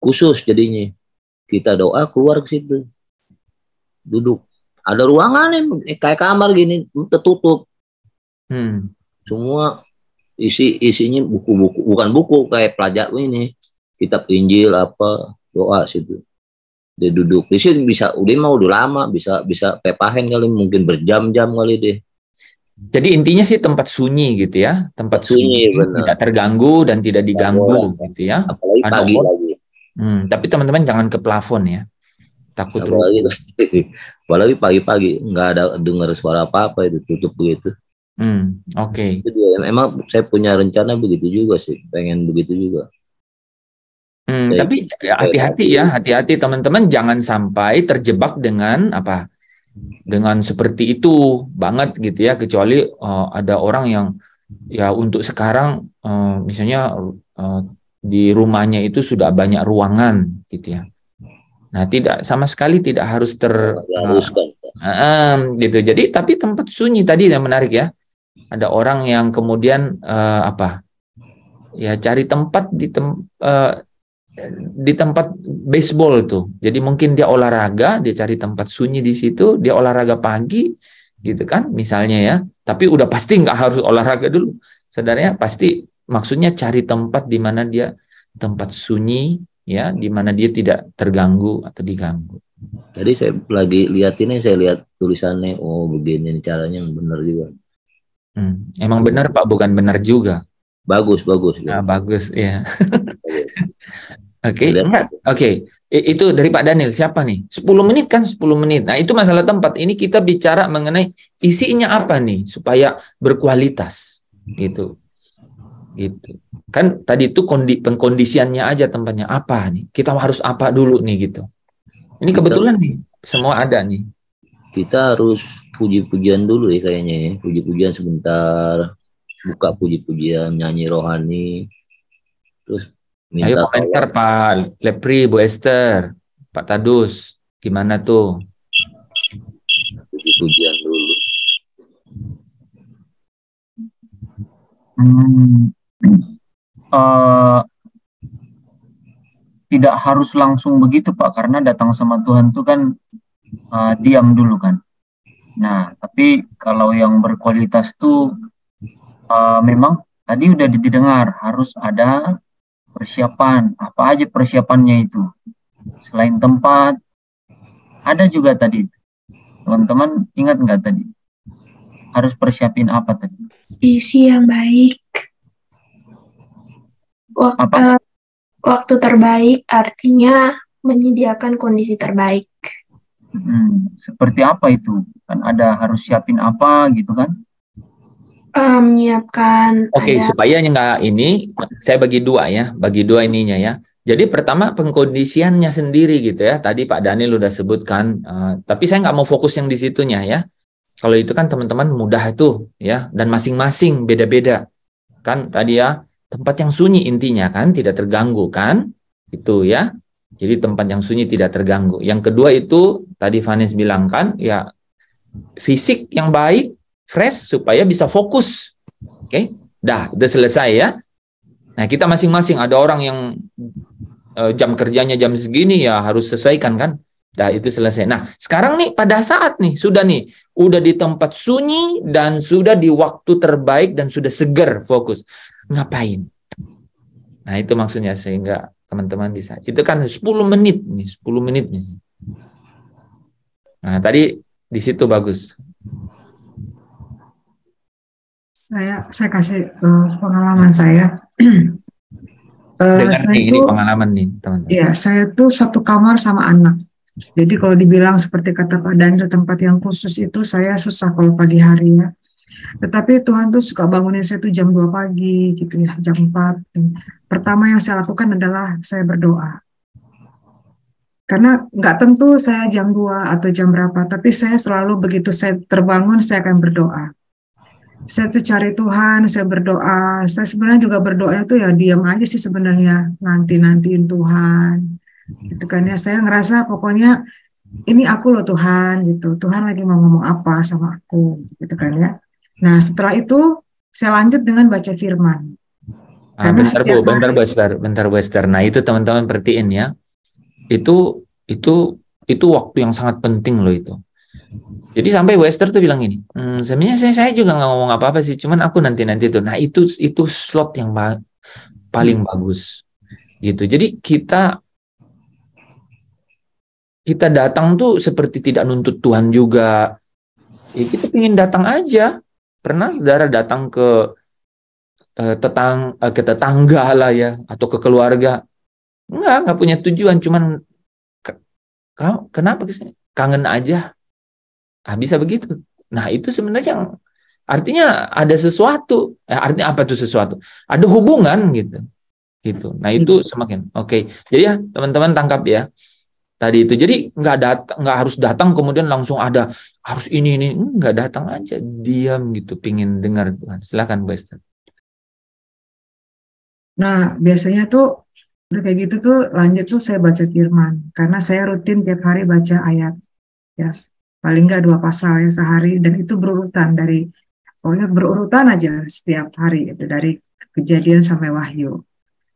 khusus jadinya. Kita doa keluar ke situ, duduk. Ada ruangan nih, kayak kamar gini, tertutup. Semua isinya buku-buku, bukan buku kayak pelajar ini, kitab Injil apa, doa situ. Dia duduk di sini bisa, udah lama, bisa pepahen kali, mungkin berjam-jam kali deh. Jadi intinya sih tempat sunyi gitu ya, tempat sunyi tidak terganggu dan tidak diganggu gitu ya. Apalagi pagi lagi. Tapi teman-teman jangan ke plafon ya, takut apalagi pagi-pagi nggak ada dengar suara apa-apa, itu tutup begitu. Oke. Emang saya punya rencana begitu juga sih, pengen begitu juga. Tapi hati-hati teman-teman, jangan sampai terjebak dengan dengan seperti itu banget gitu ya, kecuali ada orang yang ya untuk sekarang misalnya di rumahnya itu sudah banyak ruangan gitu ya. Nah, sama sekali tidak harus gitu. Jadi tapi tempat sunyi tadi yang menarik ya. Ada orang yang kemudian ya cari tempat di tempat baseball tuh. Jadi mungkin dia olahraga, dia cari tempat sunyi di situ, dia olahraga pagi gitu kan misalnya ya. Tapi udah pasti nggak harus olahraga dulu. Saudaranya pasti maksudnya cari tempat di mana dia tempat sunyi ya, di mana dia tidak terganggu atau diganggu. Tadi saya lagi saya lihat tulisannya, oh begini caranya yang benar juga. Emang benar Pak, bukan benar juga. Bagus. Nah, bagus ya. Oke. Itu dari Pak Daniel. Siapa nih? 10 menit kan, 10 menit. Nah, itu masalah tempat. Ini kita bicara mengenai isinya apa nih supaya berkualitas. Gitu. Kan tadi itu pengkondisiannya aja tempatnya apa nih. Kita harus apa dulu nih gitu. Ini kebetulan nih semua ada nih. Kita harus puji-pujian dulu ya kayaknya ya. Puji-pujian sebentar. Buka puji-pujian, nyanyi rohani. Terus minta. Ayo komentar Pak Lepri, Bu Esther, Pak Tadus. Gimana tuh? Puji-pujian dulu. Tidak harus langsung begitu Pak, karena datang sama Tuhan itu kan diam dulu kan. Nah, tapi kalau yang berkualitas tuh memang tadi udah didengar harus ada persiapan. Apa aja persiapannya itu? Selain tempat, ada juga tadi. Teman-teman ingat nggak tadi? Harus persiapin apa tadi? Isi yang baik. Waktu terbaik artinya menyediakan kondisi terbaik. Seperti apa itu? Kan ada harus siapin apa gitu kan? Menyiapkan. Oke, supaya nggak ini, saya bagi dua ininya ya. Jadi pertama pengkondisiannya sendiri gitu ya. Tadi Pak Daniel udah sebutkan, tapi saya nggak mau fokus yang di situnya ya. Kalau itu kan teman-teman mudah itu ya, dan masing-masing beda-beda. Kan tadi ya, tempat yang sunyi intinya kan, tidak terganggu kan, itu ya. Jadi tempat yang sunyi tidak terganggu. Yang kedua itu tadi Vanes bilang kan, ya fisik yang baik, fresh supaya bisa fokus. Oke, dah udah selesai ya. Nah kita masing-masing ada orang yang jam kerjanya jam segini ya harus sesuaikan kan. Dah itu selesai. Nah sekarang nih pada saat nih sudah nih udah di tempat sunyi dan sudah di waktu terbaik dan sudah seger fokus. Ngapain? Nah itu maksudnya sehingga teman-teman bisa. Itu kan 10 menit nih, 10 menit nih. Nah tadi di situ bagus. Saya kasih pengalaman saya. Dengan Saya ini tuh, pengalaman nih teman-teman. ya saya tuh satu kamar sama anak. Jadi kalau dibilang seperti kata Pak Daniel tempat yang khusus itu saya susah kalau pagi hari ya. Tetapi Tuhan tuh suka bangunin saya tuh jam 2 pagi gitu ya, jam 4. Pertama yang saya lakukan adalah saya berdoa. Karena nggak tentu saya jam 2 atau jam berapa, tapi saya selalu begitu saya terbangun saya akan berdoa. Saya tuh cari Tuhan, saya berdoa. Saya sebenarnya juga berdoa itu ya diam aja sih sebenarnya, nanti-nantiin Tuhan. Gitu kan ya, saya ngerasa pokoknya ini aku loh Tuhan gitu. Tuhan lagi mau ngomong apa sama aku gitu kan ya. Nah, setelah itu saya lanjut dengan baca firman. Karena Bentar Bu, bentar Bu Esther. Nah, itu teman-teman perhatiin ya. Itu waktu yang sangat penting loh itu. Jadi sampai Bu Esther tuh bilang gini, sebenarnya saya juga nggak ngomong apa-apa sih, cuman aku nanti itu. Nah, itu slot yang paling bagus. Gitu. Jadi kita datang tuh seperti tidak nuntut Tuhan juga. Ya, kita ingin datang aja. Pernah saudara datang ke tetangga lah ya, atau ke keluarga. Nggak punya tujuan, cuman kenapa kesini? Kangen aja. Bisa begitu. Nah, itu sebenarnya yang artinya ada sesuatu. Artinya apa tuh sesuatu? Ada hubungan gitu. Gitu. Nah, itu semakin oke. Jadi ya, teman-teman tangkap ya. Tadi itu. Jadi nggak harus datang kemudian langsung ada harus ini nggak datang aja, diam gitu, pingin dengar Tuhan. Silakan Bu Esther. Nah, biasanya tuh udah kayak gitu tuh lanjut tuh saya baca firman karena saya rutin tiap hari baca ayat ya. Paling nggak 2 pasal ya sehari dan itu pokoknya berurutan aja setiap hari itu dari Kejadian sampai Wahyu.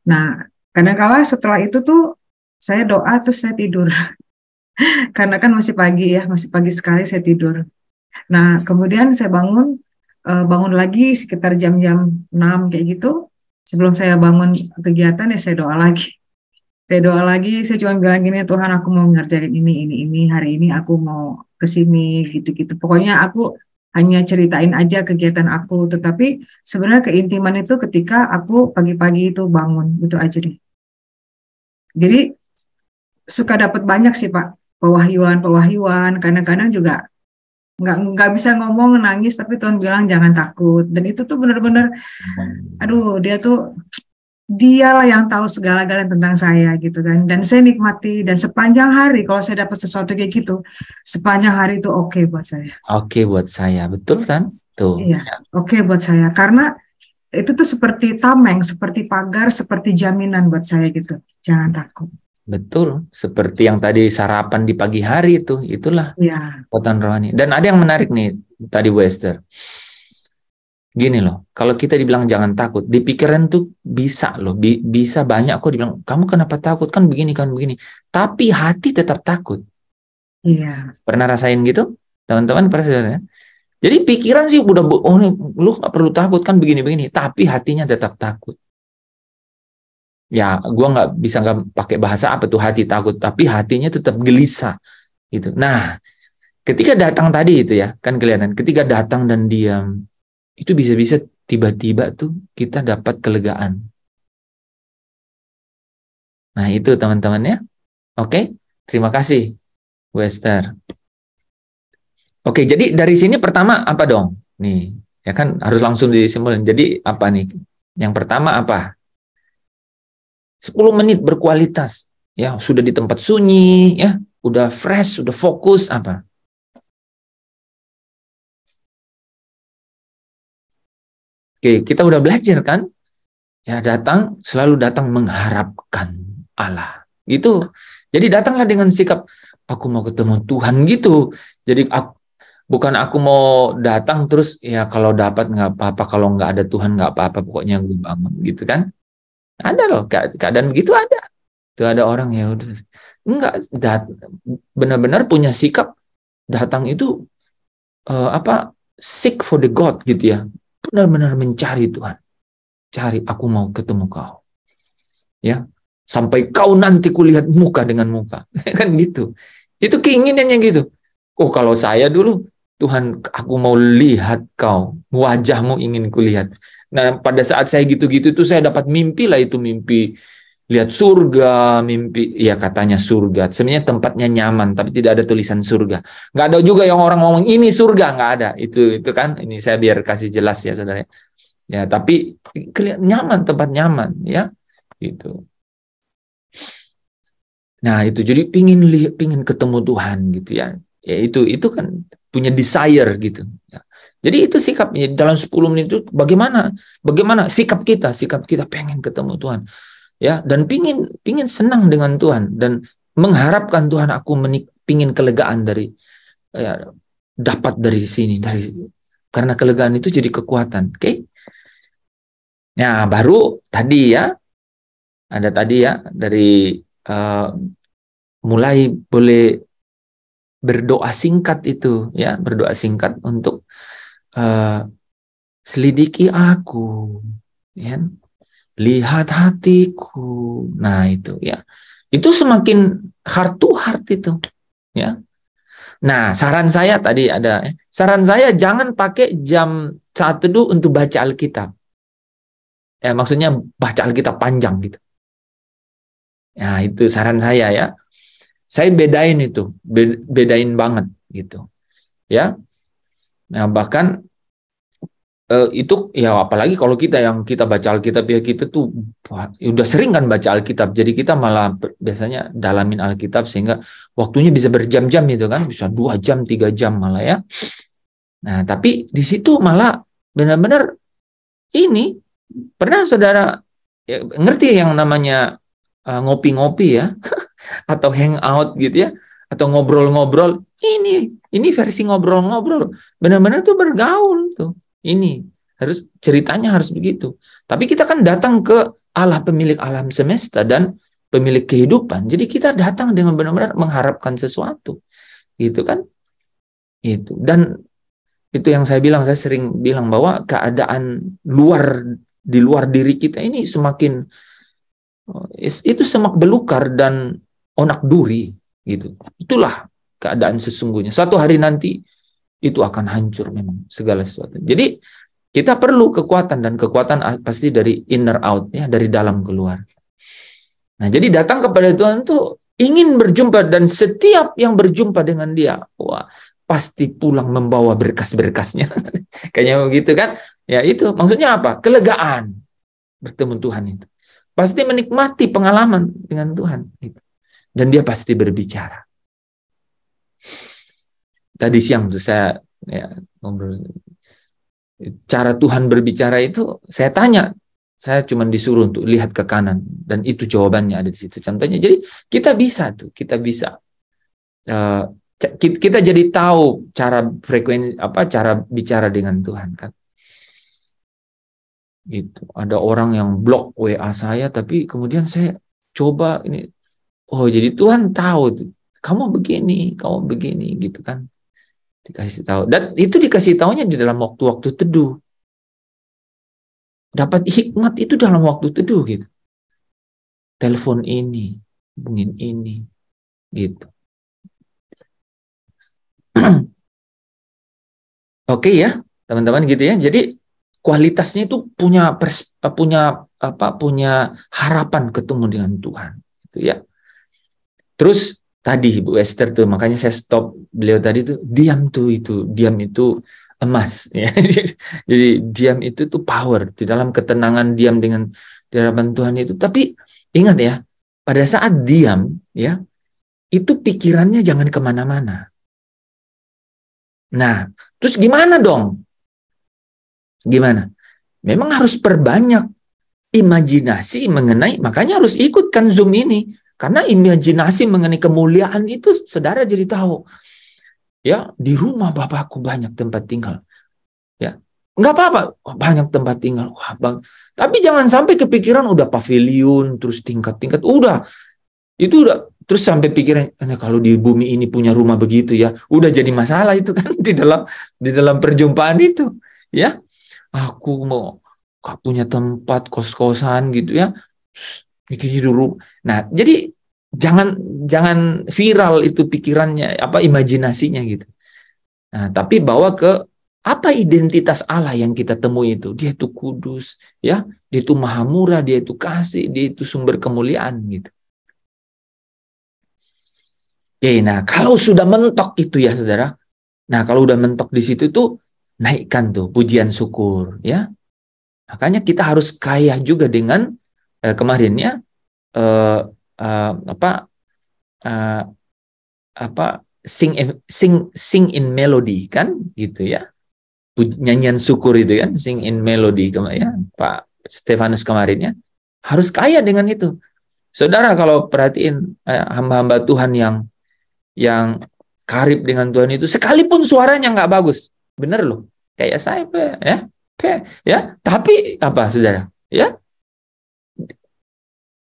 Nah, kadang-kala setelah itu tuh saya doa terus saya tidur. Karena kan masih pagi sekali saya tidur. Nah, kemudian saya bangun lagi sekitar jam-jam 6 kayak gitu. Sebelum saya bangun kegiatan ya saya doa lagi. Saya cuma bilang gini, Tuhan aku mau ngerjain ini, hari ini aku mau ke sini gitu-gitu. Pokoknya aku hanya ceritain aja kegiatan aku, tetapi sebenarnya keintiman itu ketika aku pagi-pagi itu bangun, gitu aja deh. Jadi suka dapat banyak sih Pak, pewahyuan, kadang-kadang juga nggak bisa ngomong, nangis, tapi Tuhan bilang jangan takut. Dan itu tuh benar-benar, aduh dialah yang tahu segala-galanya tentang saya gitu kan. Dan saya nikmati, dan sepanjang hari kalau saya dapat sesuatu kayak gitu, sepanjang hari itu oke buat saya. Oke buat saya, betul kan? Tuh. Iya, oke buat saya. Karena itu tuh seperti tameng, seperti pagar, seperti jaminan buat saya gitu. Jangan takut. Betul, seperti yang tadi sarapan di pagi hari itulah kekuatan rohani. Dan ada yang menarik nih tadi Bu Esther. Gini loh, kalau kita dibilang jangan takut, di pikiran tuh bisa loh, bisa banyak kok dibilang, kamu kenapa takut? Kan begini. Tapi hati tetap takut. Iya. Pernah rasain gitu? Teman-teman pernah ya? Jadi pikiran sih udah, lu gak perlu takut kan begini, tapi hatinya tetap takut. Ya, gue nggak pakai bahasa apa tuh hati takut, tapi hatinya tetap gelisah gitu. Nah, ketika datang tadi itu ya, kan kelihatan. Ketika datang dan diam, itu bisa-bisa tiba-tiba tuh kita dapat kelegaan. Nah, itu teman-teman ya. Oke, terima kasih, Bu Esther. Oke, jadi dari sini pertama apa dong? Nih, ya kan harus langsung disimpulkan. Jadi apa nih? Yang pertama apa? 10 menit berkualitas, ya sudah di tempat sunyi, ya udah fresh, sudah fokus apa? Oke, kita udah belajar kan? Ya selalu datang mengharapkan Allah. Gitu. Jadi datanglah dengan sikap aku mau ketemu Tuhan gitu. Jadi bukan aku mau datang terus ya kalau dapat nggak apa-apa, kalau nggak ada Tuhan nggak apa-apa, pokoknya gue bangun gitu kan. Ada loh keadaan begitu ada. Tuh ada orang ya udah enggak benar-benar punya sikap datang itu seek for the God gitu ya. Benar-benar mencari Tuhan. Cari, aku mau ketemu kau. Ya. Sampai kau nanti kulihat muka dengan muka. Kan gitu. Itu keinginannya gitu. Oh, kalau saya dulu, Tuhan, aku mau lihat kau. Wajahmu ingin kulihat. Nah, pada saat saya gitu-gitu itu saya dapat mimpi lah, itu mimpi lihat surga, mimpi ya katanya surga. Sebenarnya tempatnya nyaman, tapi tidak ada tulisan surga. Nggak ada juga yang orang ngomong ini surga, nggak ada. Itu kan. Ini saya biar kasih jelas ya, saudara. Ya, tapi nyaman, tempat nyaman, ya, gitu. Nah, itu jadi pingin ketemu Tuhan gitu ya. Ya itu kan punya desire gitu. Ya. Jadi itu sikapnya dalam 10 menit itu bagaimana sikap kita pengen ketemu Tuhan. Ya, dan pingin senang dengan Tuhan dan mengharapkan Tuhan aku pingin kelegaan dari ya, dapat dari sini karena kelegaan itu jadi kekuatan. Oke? Nah, baru tadi ya ada tadi ya dari mulai boleh berdoa singkat itu ya, berdoa singkat untuk selidiki aku, ya, lihat hatiku. Nah itu ya, itu semakin heart to heart itu, ya. Nah saran saya tadi ada, saran saya jangan pakai jam saat teduh untuk baca Alkitab. Ya maksudnya baca Alkitab panjang gitu. Nah itu saran saya ya. Saya bedain itu, bedain banget gitu, ya. Nah bahkan itu ya apalagi kalau kita baca Alkitab ya kita tuh udah sering kan baca Alkitab, jadi kita malah biasanya dalamin Alkitab sehingga waktunya bisa berjam-jam itu kan, bisa 2 jam 3 jam malah ya. Nah tapi di situ malah benar-benar ini pernah saudara ya, ngerti yang namanya ngopi-ngopi ya. Atau hangout gitu ya, atau ngobrol-ngobrol. Ini versi ngobrol-ngobrol. Benar-benar tuh bergaul tuh. Ini harus ceritanya harus begitu. Tapi kita kan datang ke Allah pemilik alam semesta dan pemilik kehidupan. Jadi kita datang dengan benar-benar mengharapkan sesuatu. Gitu kan? Itu. Dan itu yang saya bilang, saya sering bilang bahwa keadaan di luar diri kita ini semakin itu semak belukar dan onak duri gitu. Itulah keadaan sesungguhnya. Suatu hari nanti itu akan hancur memang segala sesuatu. Jadi kita perlu kekuatan, dan kekuatan pasti dari inner out ya, dari dalam keluar. Nah, jadi datang kepada Tuhan tuh ingin berjumpa, dan setiap yang berjumpa dengan Dia, wah, pasti pulang membawa berkas-berkasnya. Kayaknya begitu kan? Ya itu maksudnya apa? Kelegaan bertemu Tuhan itu. Pasti menikmati pengalaman dengan Tuhan gitu. Dan Dia pasti berbicara. Tadi siang tuh saya ya, ngobrol. Cara Tuhan berbicara itu saya tanya. Saya cuma disuruh untuk lihat ke kanan. Dan itu jawabannya ada di situ. Contohnya. Jadi kita bisa tuh. Kita bisa. Kita jadi tahu cara cara bicara dengan Tuhan kan. Gitu. Ada orang yang blok WA saya. Tapi kemudian saya coba ini. Oh, jadi Tuhan tahu kamu begini gitu kan. Dikasih tahu. Dan itu dikasih tahunya di dalam waktu-waktu teduh. Dapat hikmat itu dalam waktu teduh gitu. Telepon ini, hubungin ini gitu. Oke ya, teman-teman gitu ya. Jadi kualitasnya itu punya harapan ketemu dengan Tuhan gitu ya. Terus tadi Bu Esther tuh, makanya saya stop beliau tadi tuh, diam itu emas ya. Jadi diam itu tuh power, di dalam ketenangan diam dengan di hadapan Tuhan itu. Tapi ingat ya, pada saat diam ya, itu pikirannya jangan kemana-mana. Nah, terus gimana dong? Gimana? Memang harus perbanyak imajinasi mengenai, makanya harus ikutkan Zoom ini. Karena imajinasi mengenai kemuliaan itu saudara jadi tahu. Ya, di rumah Bapakku banyak tempat tinggal. Ya, nggak apa-apa, banyak tempat tinggal. Wah, bang. Tapi jangan sampai kepikiran udah pavilion, terus tingkat-tingkat, itu udah terus sampai pikiran kalau di bumi ini punya rumah begitu ya, udah jadi masalah itu kan di dalam perjumpaan itu, ya. Aku mau gak punya tempat kos-kosan gitu ya, bikin dulu. Nah, jadi jangan viral itu pikirannya, imajinasinya gitu. Nah, tapi bawa ke apa identitas Allah yang kita temui itu. Dia itu kudus, ya. Dia itu maha murah, dia itu kasih, dia itu sumber kemuliaan gitu. Oke, nah kalau sudah mentok itu ya saudara. Nah, kalau udah mentok di situ tuh naikkan tuh pujian syukur, ya. Makanya kita harus kaya juga dengan kemarin ya sing in melody kan gitu ya. Nyanyian syukur itu kan, sing in melody ya, Pak Stefanus kemarin ya, harus kaya dengan itu. Saudara kalau perhatiin hamba-hamba Tuhan yang karib dengan Tuhan itu, sekalipun suaranya nggak bagus, bener loh, kayak saya ya, tapi apa saudara, ya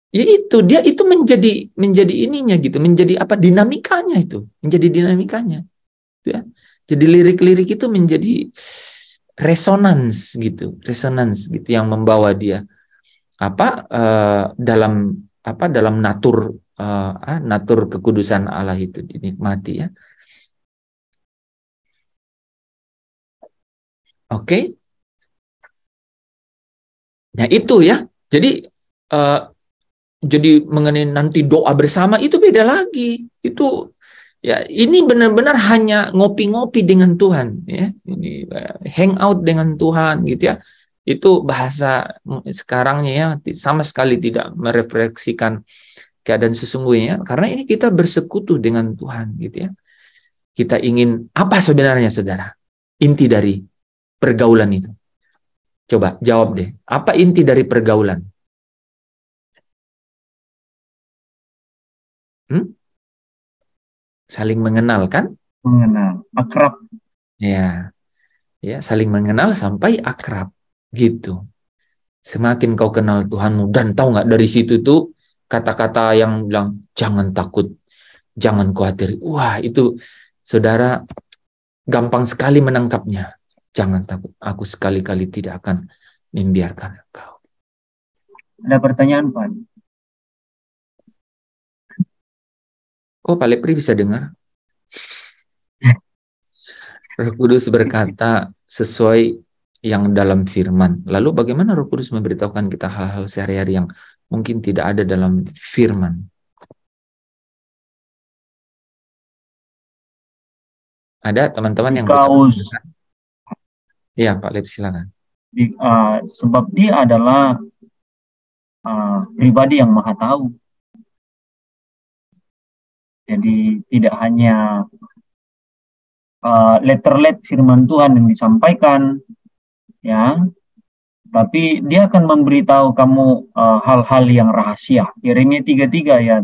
itu dia itu menjadi ininya gitu, menjadi dinamikanya itu, menjadi dinamikanya, ya. Jadi lirik-lirik itu menjadi resonans gitu yang membawa dia dalam natur kekudusan Allah itu dinikmati ya. Oke. Nah itu ya. Jadi mengenai nanti doa bersama itu beda lagi. Itu ya, ini benar-benar hanya ngopi-ngopi dengan Tuhan ya. Ini hangout dengan Tuhan gitu ya. Itu bahasa sekarangnya ya, sama sekali tidak merefleksikan keadaan sesungguhnya, karena ini kita bersekutu dengan Tuhan gitu ya. Kita ingin apa sebenarnya saudara? Inti dari pergaulan itu. Coba jawab deh. Apa inti dari pergaulan? Saling mengenal kan? Mengenal, akrab. Ya, saling mengenal sampai akrab gitu. Semakin kau kenal Tuhanmu, dan tahu nggak dari situ tuh kata-kata yang bilang jangan takut, jangan khawatir. Wah, itu saudara gampang sekali menangkapnya. Jangan takut, aku sekali-kali tidak akan membiarkan engkau. Ada pertanyaan, Pak? Kok Pak Lepri bisa dengar? Roh Kudus berkata sesuai yang dalam firman. Lalu bagaimana Roh Kudus memberitahukan kita hal-hal sehari-hari yang mungkin tidak ada dalam firman? Ada teman-teman yang Iya, Pak Lep, silakan. Sebab dia adalah pribadi yang maha tahu. Jadi tidak hanya letter-let firman Tuhan yang disampaikan, ya, tapi dia akan memberitahu kamu hal-hal yang rahasia. Yeremia 33 ya,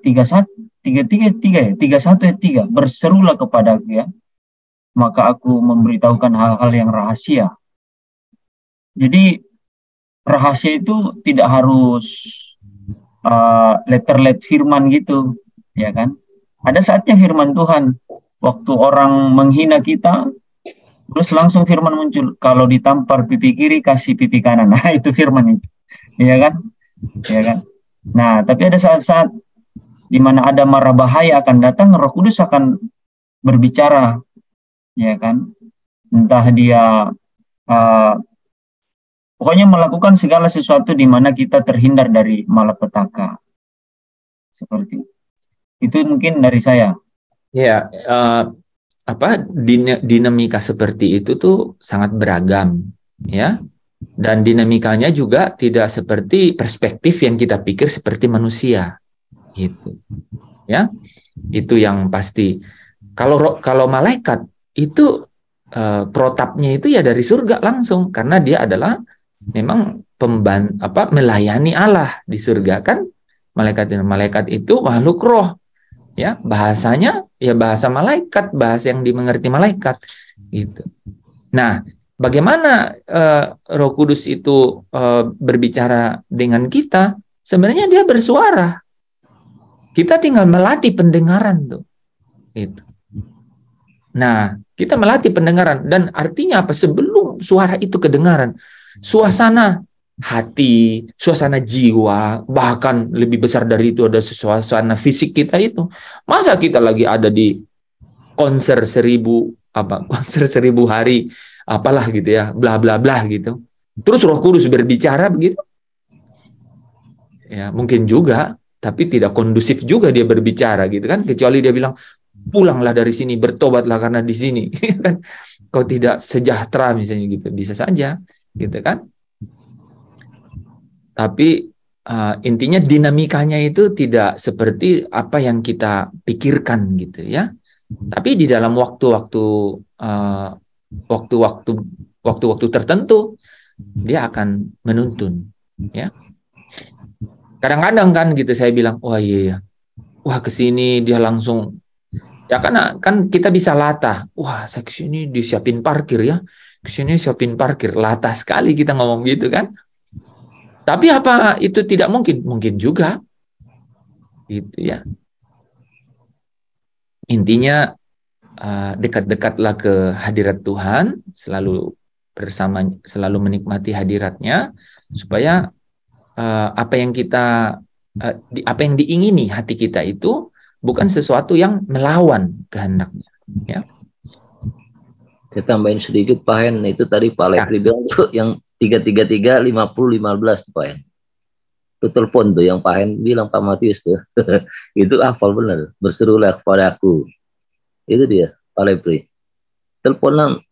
31 ayat 3, berserulah kepadaku ya, maka aku memberitahukan hal-hal yang rahasia. Jadi rahasia itu tidak harus letter-let firman gitu, ya kan? Ada saatnya firman Tuhan, waktu orang menghina kita, terus langsung firman muncul, kalau ditampar pipi kiri kasih pipi kanan. Nah, itu firman itu, ya kan? Ya kan? Nah, tapi ada saat-saat di mana ada mara bahaya akan datang, Roh Kudus akan berbicara, ya kan? Entah dia pokoknya melakukan segala sesuatu di mana kita terhindar dari malapetaka. Seperti itu mungkin dari saya. Ya, dinamika seperti itu tuh sangat beragam, ya. Dan dinamikanya juga tidak seperti perspektif yang kita pikir seperti manusia, gitu. Ya, itu yang pasti. Kalau malaikat itu protapnya itu ya dari surga langsung, karena dia adalah memang melayani Allah di surga kan, Malaikat itu makhluk roh. Ya, bahasanya ya bahasa malaikat, bahasa yang dimengerti malaikat gitu. Nah, bagaimana Roh Kudus itu berbicara dengan kita? Sebenarnya dia bersuara. Kita tinggal melatih pendengaran tuh. Gitu. Nah, kita melatih pendengaran, dan artinya apa? Sebelum suara itu kedengaran, suasana hati, suasana jiwa, bahkan lebih besar dari itu ada suasana fisik kita itu. Masa kita lagi ada di konser 1000 hari apalah gitu ya, bla bla bla gitu. Terus Roh Kudus berbicara begitu? Ya, mungkin juga, tapi tidak kondusif juga dia berbicara gitu kan, kecuali dia bilang, "Pulanglah dari sini, bertobatlah karena di sini." Kan kau tidak sejahtera misalnya gitu. Bisa saja gitu kan. Tapi intinya dinamikanya itu tidak seperti apa yang kita pikirkan gitu ya. Tapi di dalam waktu-waktu tertentu dia akan menuntun ya. Kadang-kadang kan gitu saya bilang, "Wah iya, wah kesini dia langsung." Ya kan kita bisa latah. Wah, saya kesini disiapin parkir ya. Kesini siapin parkir. Latah sekali kita ngomong gitu kan. Tapi apa itu tidak mungkin? Mungkin juga. Gitu ya. Intinya dekat-dekatlah ke hadirat Tuhan, selalu menikmati hadiratnya, supaya apa yang diingini hati kita itu bukan sesuatu yang melawan kehendaknya. Ya. Saya tambahin sedikit Pak Hen, itu tadi Pak Lepri bilang tuh yang 333 50 15 Pak Hen. Itu telepon tuh yang Pak Hen bilang Pak Matius tuh. Itu hafal benar. Berserulah kepadaku. Itu dia Pak Lepri. Telepon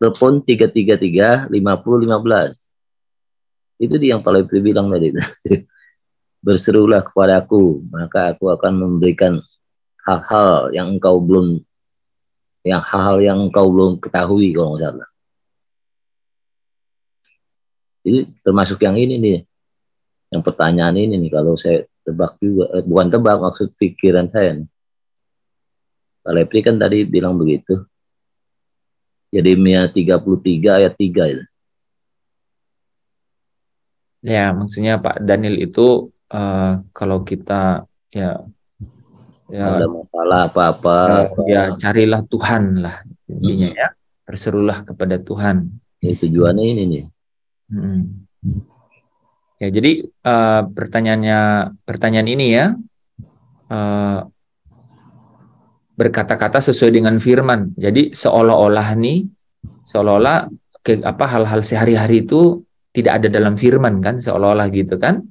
333 50 15. Itu dia yang Pak Lepri bilang tadi. Berserulah kepadaku, maka aku akan memberikan hal-hal yang engkau belum ketahui kalau nggak salah. Jadi termasuk yang ini nih, yang pertanyaan ini nih, kalau saya tebak juga, bukan tebak, maksud pikiran saya nih. Pak Lepri kan tadi bilang begitu. Yeremia 33 ayat 3 itu. Ya, maksudnya Pak Daniel itu kalau kita ada masalah apa-apa, ya carilah Tuhan lah intinya ya, berserulah kepada Tuhan. Ya, tujuannya ini nih. Ya, jadi pertanyaan ini ya, berkata-kata sesuai dengan firman. Jadi seolah-olah hal-hal sehari-hari itu tidak ada dalam firman kan, seolah-olah gitu kan.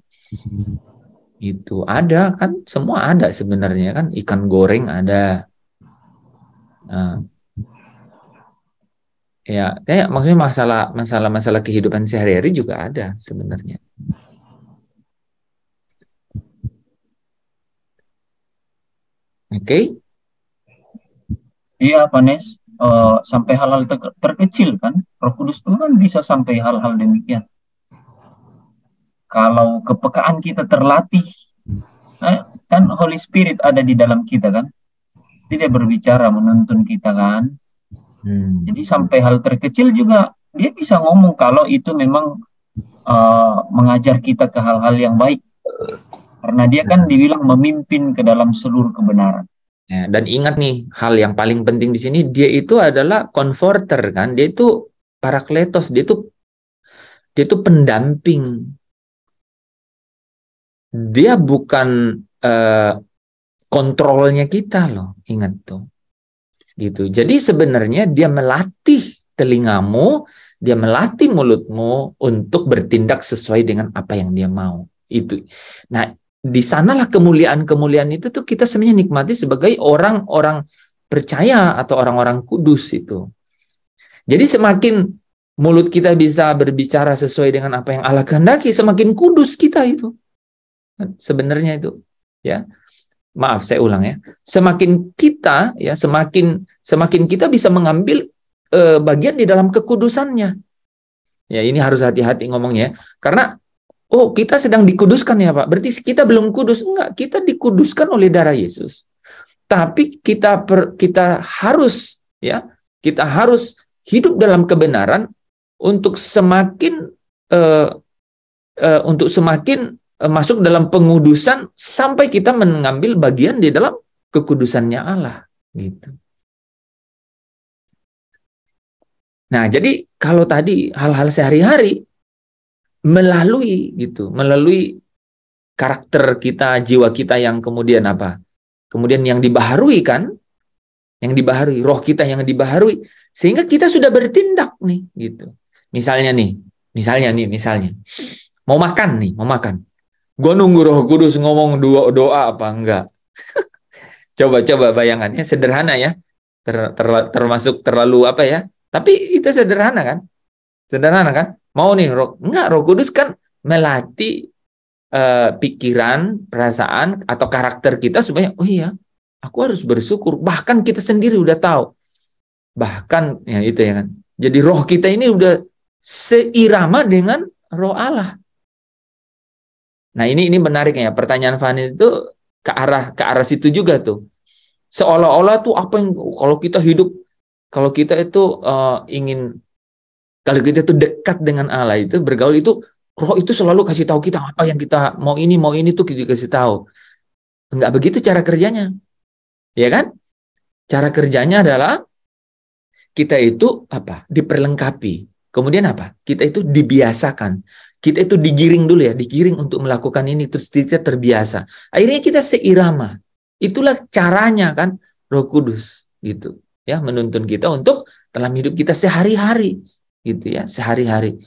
Itu ada kan, semua ada sebenarnya kan, ikan goreng ada. Ya, kayak maksudnya masalah kehidupan sehari-hari juga ada sebenarnya. Oke? Iya, Pak Nes. Sampai hal-hal terkecil kan, Roh Kudus itu kan bisa sampai hal-hal demikian. Kalau kepekaan kita terlatih, kan Holy Spirit ada di dalam kita kan, dia berbicara menuntun kita kan. Jadi sampai hal terkecil juga dia bisa ngomong kalau itu memang mengajar kita ke hal-hal yang baik, karena dia kan dibilang memimpin ke dalam seluruh kebenaran. Ya, dan ingat nih, hal yang paling penting di sini, dia itu adalah comforter kan, dia itu parakletos, dia itu pendamping. Dia bukan kontrolnya kita loh, ingat tuh. Gitu. Jadi sebenarnya dia melatih telingamu, dia melatih mulutmu untuk bertindak sesuai dengan apa yang dia mau. Itu. Nah, di sanalah kemuliaan-kemuliaan itu tuh kita sebenarnya nikmati sebagai orang-orang percaya atau orang-orang kudus itu. Jadi semakin mulut kita bisa berbicara sesuai dengan apa yang Allah kehendaki, semakin kudus kita itu. Sebenarnya itu, ya. Maaf, saya ulang ya. Semakin kita bisa mengambil bagian di dalam kekudusannya. Ya, ini harus hati-hati ngomongnya, karena Oh, kita sedang dikuduskan ya Pak. Berarti kita belum kudus. Enggak, kita dikuduskan oleh darah Yesus. Tapi kita harus kita harus hidup dalam kebenaran untuk semakin masuk dalam pengudusan sampai kita mengambil bagian di dalam kekudusannya Allah gitu. Nah, jadi kalau tadi hal-hal sehari-hari melalui karakter kita, jiwa kita yang kemudian apa? Kemudian yang dibaharui kan? Yang dibaharui, roh kita yang dibaharui, sehingga kita sudah bertindak nih gitu. Misalnya mau makan. Gue nunggu Roh Kudus ngomong doa apa enggak? Coba bayangannya sederhana ya. Termasuk terlalu apa ya? Tapi itu sederhana kan? Mau nih Roh Kudus kan melatih pikiran, perasaan atau karakter kita supaya oh iya, aku harus bersyukur. Bahkan kita sendiri udah tahu. Bahkan ya itu ya kan. Jadi roh kita ini udah seirama dengan roh Allah. Nah, ini menariknya ya. Pertanyaan Vanis itu ke arah situ juga tuh. Seolah-olah tuh apa yang kalau kita itu ingin, kalau kita tuh dekat dengan Allah itu bergaul itu, roh itu selalu kasih tahu kita apa yang kita mau ini tuh kita kasih tahu. Enggak begitu cara kerjanya. Ya kan? Cara kerjanya adalah kita itu apa? Diperlengkapi. Kemudian apa? Kita itu dibiasakan. Kita itu digiring dulu ya, digiring untuk melakukan ini, terus kita terbiasa. Akhirnya kita seirama. Itulah caranya kan Roh Kudus gitu ya, menuntun kita untuk dalam hidup kita sehari-hari gitu ya, sehari-hari.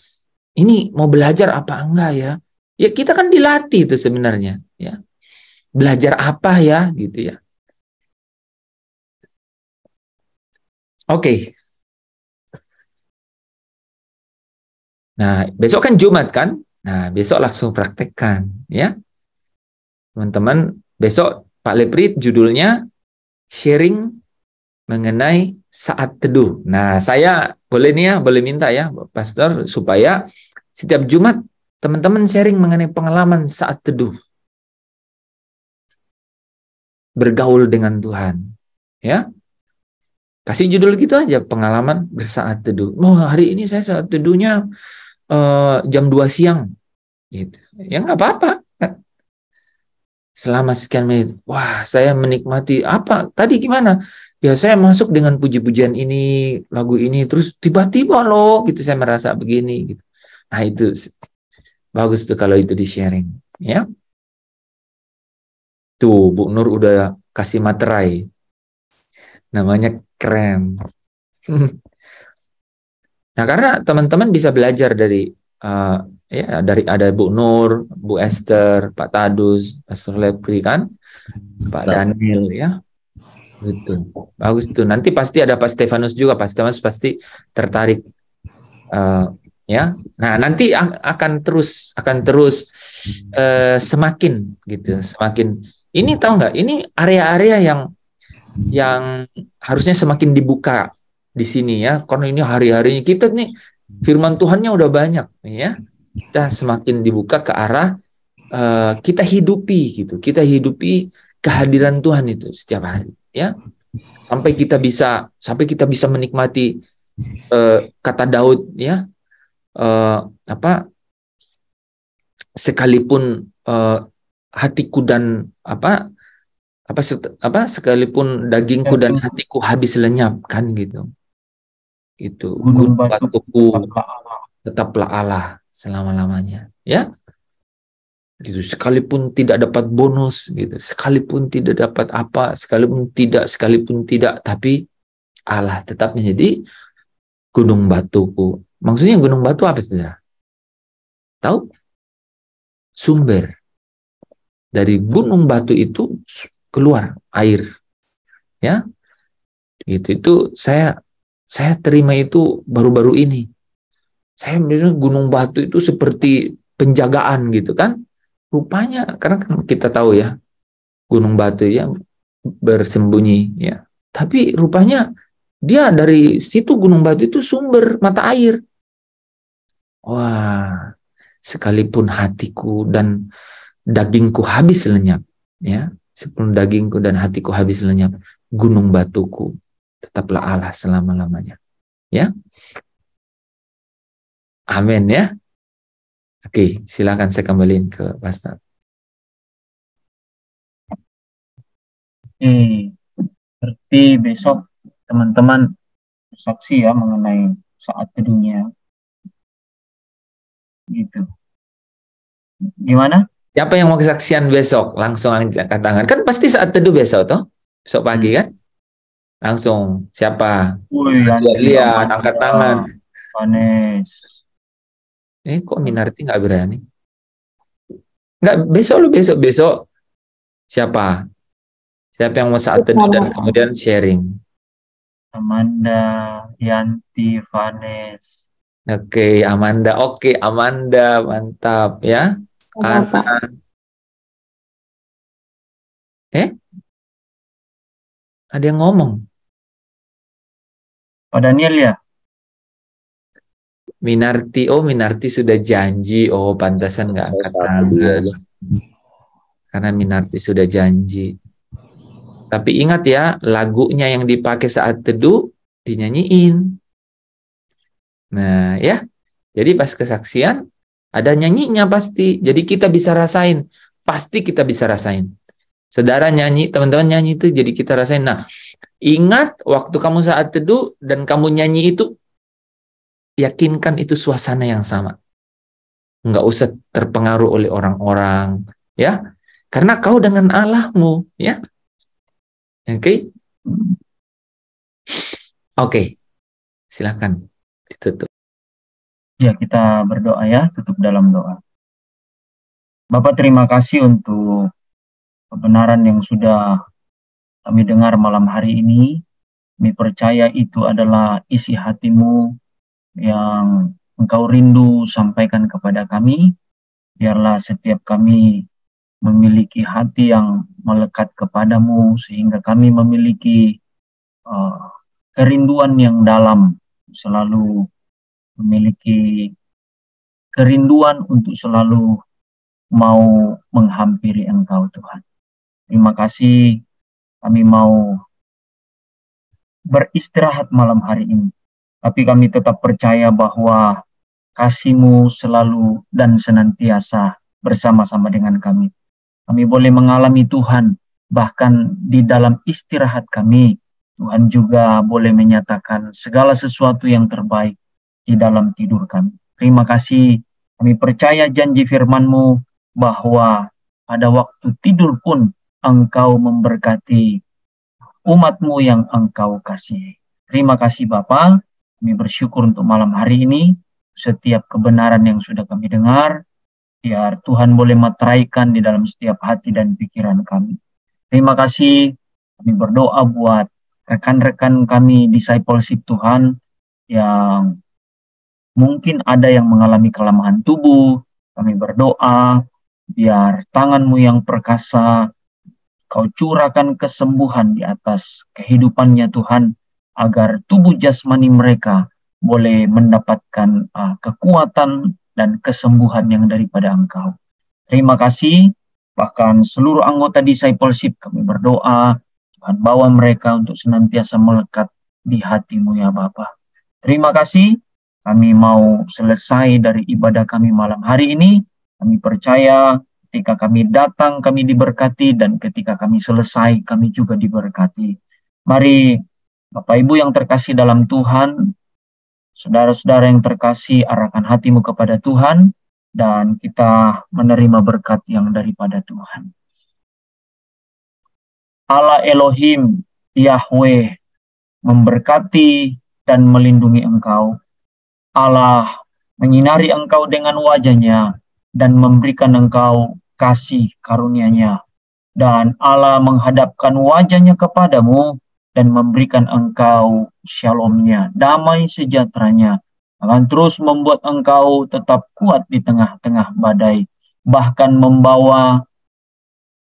Ini mau belajar apa enggak ya? Ya kita kan dilatih itu sebenarnya ya. Belajar apa ya gitu ya. Oke. Nah, besok kan Jumat kan? Nah, besok langsung praktekkan ya. Teman-teman, besok Pak Leprit judulnya sharing mengenai saat teduh. Nah, saya boleh minta ya, Pastor, supaya setiap Jumat teman-teman sharing mengenai pengalaman saat teduh. Bergaul dengan Tuhan. Ya. Kasih judul gitu aja, pengalaman bersaat teduh. Oh, hari ini saya saat teduhnya jam 2 siang. Gitu. Ya nggak apa-apa. Selama sekian menit, wah saya menikmati apa? Tadi gimana? Ya saya masuk dengan puji-pujian ini, lagu ini, terus tiba-tiba loh, gitu saya merasa begini. Gitu. Nah itu bagus tuh kalau itu di-sharing. Ya. Tuh, Bu Nur udah kasih materai. Namanya keren. Nah, karena teman-teman bisa belajar dari dari ada Bu Nur, Bu Esther, Pak Tadus, Pastor Lepri kan, Pak Daniel ya. Gitu. Bagus tuh. Nanti pasti ada Pak Stefanus juga, Pak Stefanus pasti tertarik ya. Nah, nanti akan terus semakin gitu, semakin ini tahu nggak? Ini area-area yang harusnya semakin dibuka di sini ya, karena ini hari-harinya kita nih firman Tuhannya udah banyak ya, kita semakin dibuka ke arah kita hidupi gitu, kita hidupi kehadiran Tuhan itu setiap hari ya, sampai kita bisa menikmati kata Daud ya, sekalipun hatiku dan sekalipun dagingku dan hatiku habis lenyap kan gitu. Itu gunung batuku tetaplah Allah selama-lamanya ya. Gitu, sekalipun tidak dapat bonus gitu, sekalipun tidak dapat apa, sekalipun tidak, tapi Allah tetap menjadi gunung batuku. Maksudnya gunung batu apa saudara? Tahu? Sumber. Dari gunung batu itu keluar air. Ya. Gitu. Itu saya terima itu baru-baru ini. Saya melihat gunung batu itu seperti penjagaan gitu kan. Rupanya karena kita tahu ya, gunung batu ya bersembunyi ya. Tapi rupanya dia dari situ gunung batu itu sumber mata air. Wah, sekalipun hatiku dan dagingku habis lenyap, ya, sekalipun dagingku dan hatiku habis lenyap, gunung batuku tetaplah Allah selama-lamanya. Ya. Amin ya. Oke, silakan saya kembaliin ke Pastor. Berarti besok teman-teman bersaksi ya mengenai saat teduhnya. Gitu. Gimana? Siapa yang mau kesaksian besok? Langsung angkat tangan. Kan pasti saat teduh besok toh? Besok pagi kan? Langsung siapa? Lihat, angkat tangan. Vanes. Kok Minarti nggak berani? Nggak, besok. Siapa? Siapa yang mau saat teduh dan kemudian sharing? Amanda, Yanti, Vanes. Oke, Amanda. Oke, Amanda. Mantap ya. Ana. Ada yang ngomong. Pak Daniel ya? Minarti, Minarti sudah janji. Pantasan nggak angkat tangan. Karena Minarti sudah janji. Tapi ingat ya, lagunya yang dipakai saat teduh dinyanyiin. Nah ya, jadi pas kesaksian ada nyanyinya pasti. Jadi kita bisa rasain. Pasti kita bisa rasain. Saudara nyanyi, teman-teman nyanyi itu jadi kita rasain. Nah, ingat waktu kamu saat teduh dan kamu nyanyi itu, yakinkan itu suasana yang sama. Nggak usah terpengaruh oleh orang-orang, ya. Karena kau dengan Allahmu, ya. Oke. Oke. Silakan ditutup. Ya, kita berdoa ya, tutup dalam doa. Bapak terima kasih untuk kebenaran yang sudah kami dengar malam hari ini. Kami percaya itu adalah isi hatimu yang engkau rindu sampaikan kepada kami. Biarlah setiap kami memiliki hati yang melekat kepadamu, sehingga kami memiliki kerinduan yang dalam, selalu memiliki kerinduan untuk selalu mau menghampiri Engkau, Tuhan. Terima kasih, kami mau beristirahat malam hari ini. Tapi kami tetap percaya bahwa kasih-Mu selalu dan senantiasa bersama-sama dengan kami. Kami boleh mengalami Tuhan, bahkan di dalam istirahat kami, Tuhan juga boleh menyatakan segala sesuatu yang terbaik di dalam tidur kami. Terima kasih, kami percaya janji firman-Mu bahwa pada waktu tidur pun Engkau memberkati umat-Mu yang Engkau kasihi. Terima kasih Bapa. Kami bersyukur untuk malam hari ini, setiap kebenaran yang sudah kami dengar, biar Tuhan boleh materaikan di dalam setiap hati dan pikiran kami. Terima kasih, kami berdoa buat rekan-rekan kami discipleship Tuhan, yang mungkin ada yang mengalami kelemahan tubuh. Kami berdoa, biar tangan-Mu yang perkasa, Kau curahkan kesembuhan di atas kehidupannya Tuhan, agar tubuh jasmani mereka boleh mendapatkan kekuatan dan kesembuhan yang daripada Engkau. Terima kasih, bahkan seluruh anggota discipleship kami berdoa, Tuhan bawa mereka untuk senantiasa melekat di hati-Mu ya Bapa. Terima kasih, kami mau selesai dari ibadah kami malam hari ini. Kami percaya ketika kami datang kami diberkati, dan ketika kami selesai kami juga diberkati. Mari Bapak Ibu yang terkasih dalam Tuhan, saudara-saudara yang terkasih, arahkan hatimu kepada Tuhan, dan kita menerima berkat yang daripada Tuhan. Allah Elohim, Yahweh, memberkati dan melindungi engkau. Allah menyinari engkau dengan wajah-Nya dan memberikan engkau kasih karunia-Nya. Dan Allah menghadapkan wajah-Nya kepadamu dan memberikan engkau shalom-Nya, damai sejahtera-Nya, akan terus membuat engkau tetap kuat di tengah-tengah badai, bahkan membawa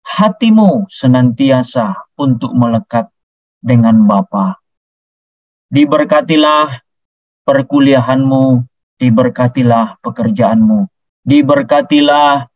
hatimu senantiasa untuk melekat dengan Bapa. Diberkatilah perkuliahanmu, diberkatilah pekerjaanmu, diberkatilah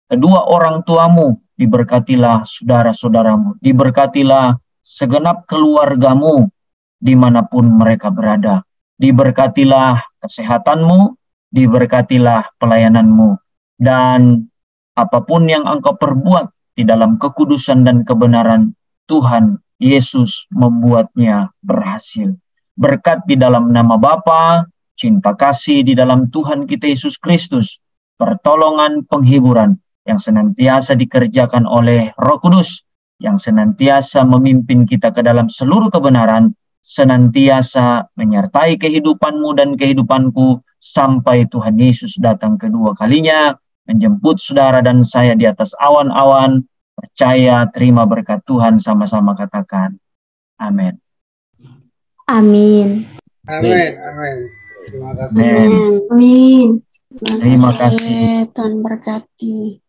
kedua orang tuamu, diberkatilah saudara-saudaramu, diberkatilah segenap keluargamu dimanapun mereka berada, diberkatilah kesehatanmu, diberkatilah pelayananmu, dan apapun yang engkau perbuat di dalam kekudusan dan kebenaran, Tuhan Yesus membuatnya berhasil. Berkat di dalam nama Bapa, cinta kasih di dalam Tuhan kita Yesus Kristus, pertolongan penghiburan yang senantiasa dikerjakan oleh Roh Kudus, yang senantiasa memimpin kita ke dalam seluruh kebenaran, senantiasa menyertai kehidupanmu dan kehidupanku sampai Tuhan Yesus datang kedua kalinya, menjemput saudara dan saya di atas awan-awan. Percaya, terima berkat Tuhan, sama-sama katakan amin. Amin. Amin. Amin. Terima kasih. Amin. Amin. Terima kasih. Tuhan berkati.